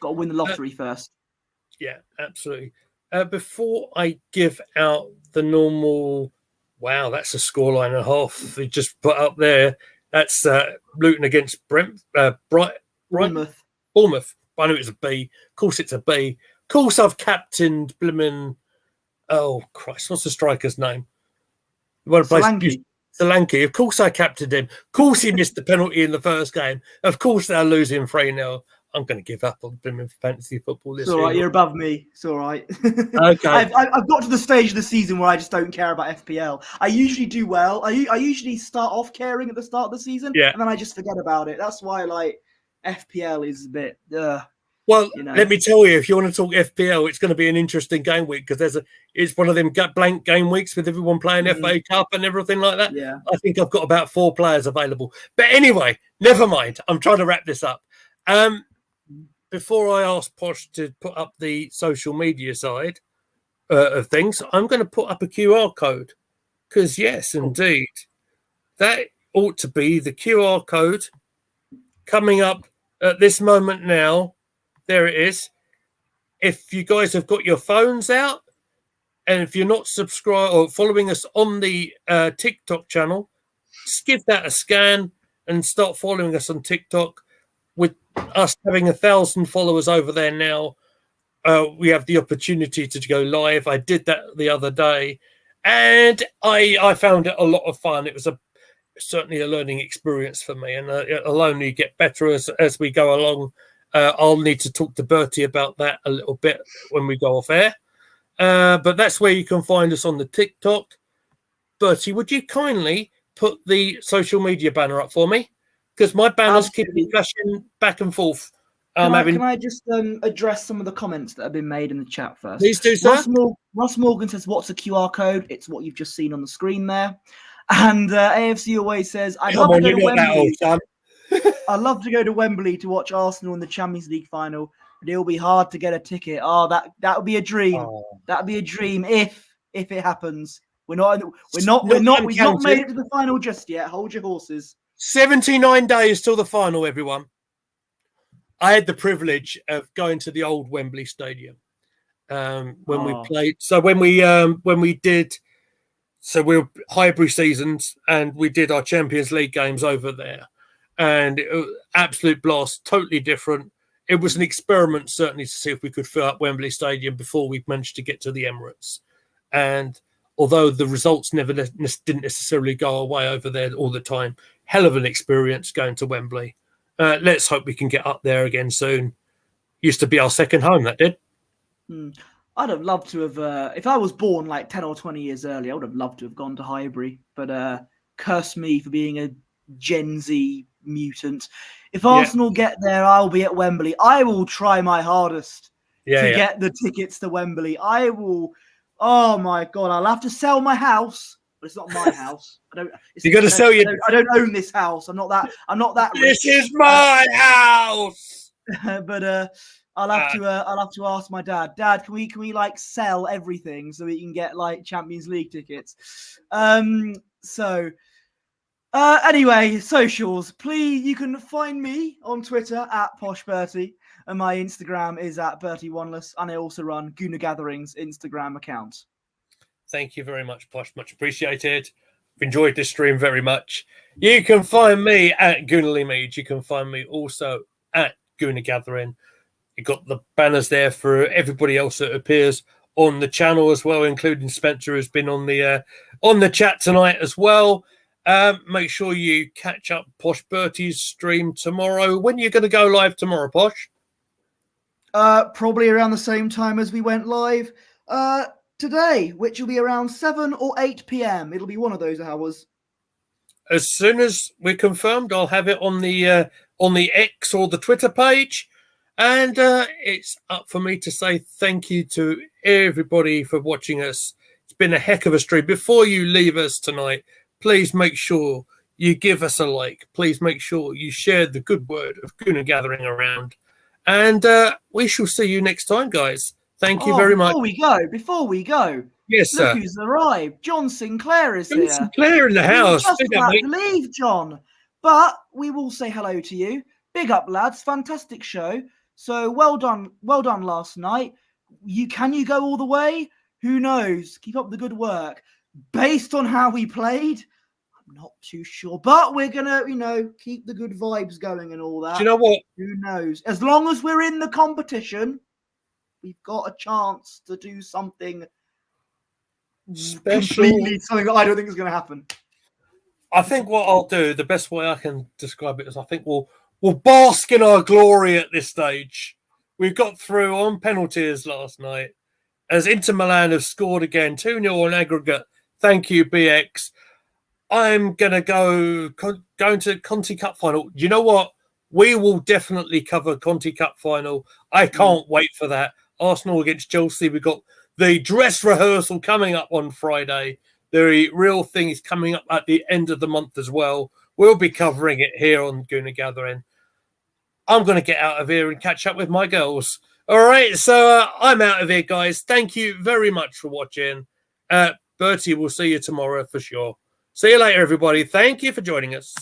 Got to win the lottery first. Yeah, absolutely. Before I give out the normal, wow, that's a scoreline and a half they just put up there. That's Luton against Bournemouth. Bournemouth. I knew it was a B. Of course, it's a B. Of course, I've captained Blimmin. Oh Christ, what's the striker's name? Solanke. Solanke. Of course I captained him. Of course he missed the penalty in the first game. Of course they're losing 3-0. I'm going to give up on blooming fantasy football this year. It's all right. year. You're above me. It's all right. Okay. I've got to the stage of the season where I just don't care about FPL. I usually do well. I usually start off caring at the start of the season, and then I just forget about it. That's why FPL is a bit. Well, let me tell you, if you want to talk FPL, it's going to be an interesting game week because it's one of them blank game weeks with everyone playing FA Cup and everything like that. Yeah. I think I've got about 4 players available. But anyway, never mind. I'm trying to wrap this up. Before I ask Posh to put up the social media side of things, I'm going to put up a QR code because, yes, indeed, that ought to be the QR code coming up at this moment now. There it is. If you guys have got your phones out and if you're not subscribed or following us on the TikTok channel, just give that a scan and start following us on TikTok. With us having 1,000 followers over there now, we have the opportunity to go live. I did that the other day and I found it a lot of fun. It was certainly a learning experience for me, and it'll only get better as we go along. I'll need to talk to Bertie about that a little bit when we go off air. But that's where you can find us on the TikTok. Bertie, would you kindly put the social media banner up for me? Because my banners keep flashing back and forth. Can I just address some of the comments that have been made in the chat first? Please do, sir. Ross Morgan says, "What's a QR code?" It's what you've just seen on the screen there. And AFC Always says, "I'd love to go to Wembley. I'd love to go to Wembley to watch Arsenal in the Champions League final, but it'll be hard to get a ticket. Oh, that would be a dream. That would be a dream if it happens. We've not made it to the final just yet. Hold your horses." 79 days till the final, everyone. I had the privilege of going to the old Wembley Stadium when we played. So when we did, so we were Highbury seasons and we did our Champions League games over there, and it was absolute blast, totally different. It was an experiment, certainly, to see if we could fill up Wembley Stadium before we managed to get to the Emirates. And although the results didn't necessarily go our way over there all the time, hell of an experience going to Wembley. Let's hope we can get up there again soon. Used to be our second home, that did. I'd have loved to have, if I was born like 10 or 20 years earlier, I would have loved to have gone to Highbury. But curse me for being a Gen Z mutant. If Arsenal get there, I'll be at Wembley. I will try my hardest to get the tickets to Wembley. I will. Oh my God, I'll have to sell my house. But it's not my house. You got to sell your. I don't own this house. I'm not that rich. This is my house. But I'll have to ask my dad. Dad, can we like sell everything so we can get like Champions League tickets? Anyway, socials. Please, you can find me on Twitter at PoshBertie, and my Instagram is at BertieOneless, and I also run Guna Gathering's Instagram account. Thank you very much, Posh. Much appreciated. I've enjoyed this stream very much. You can find me at Goonally Mead. You can find me also at Guna Gathering. You've got the banners there for everybody else that appears on the channel as well, including Spencer, who's been on the chat tonight as well. Make sure you catch up Posh Bertie's stream tomorrow. When are you going to go live tomorrow, Posh? Probably around the same time as we went live today, which will be around 7 or 8 p.m. It'll be one of those hours. As soon as we're confirmed, I'll have it on the X or the Twitter page. And it's up for me to say thank you to everybody for watching us. It's been a heck of a stream. Before you leave us tonight, please make sure you give us a like. Please make sure you share the good word of Guna Gathering around. And we shall see you next time, guys. Thank you very much. Before we go. Yes, look sir. Who's arrived. John Sinclair is here. John Sinclair in the house. Just about to leave, John. But we will say hello to you. Big up, lads. Fantastic show. So well done last night. Can you go all the way? Who knows? Keep up the good work. Based on how we played, I'm not too sure. But we're gonna, keep the good vibes going and all that. Do you know what? Who knows? As long as we're in the competition, we've got a chance to do something special. Completely something that I don't think is gonna happen. I think what I'll do, the best way I can describe it is I think we'll bask in our glory at this stage. We got through on penalties last night as Inter Milan have scored again, 2-0 on aggregate. Thank you, BX. I'm going to going to Conti Cup final. You know what? We will definitely cover Conti Cup final. I can't wait for that. Arsenal against Chelsea. We've got the dress rehearsal coming up on Friday. The real thing is coming up at the end of the month as well. We'll be covering it here on Gooner Gathering. I'm going to get out of here and catch up with my girls. All right, so I'm out of here, guys. Thank you very much for watching. Bertie, we'll see you tomorrow for sure. See you later, everybody. Thank you for joining us.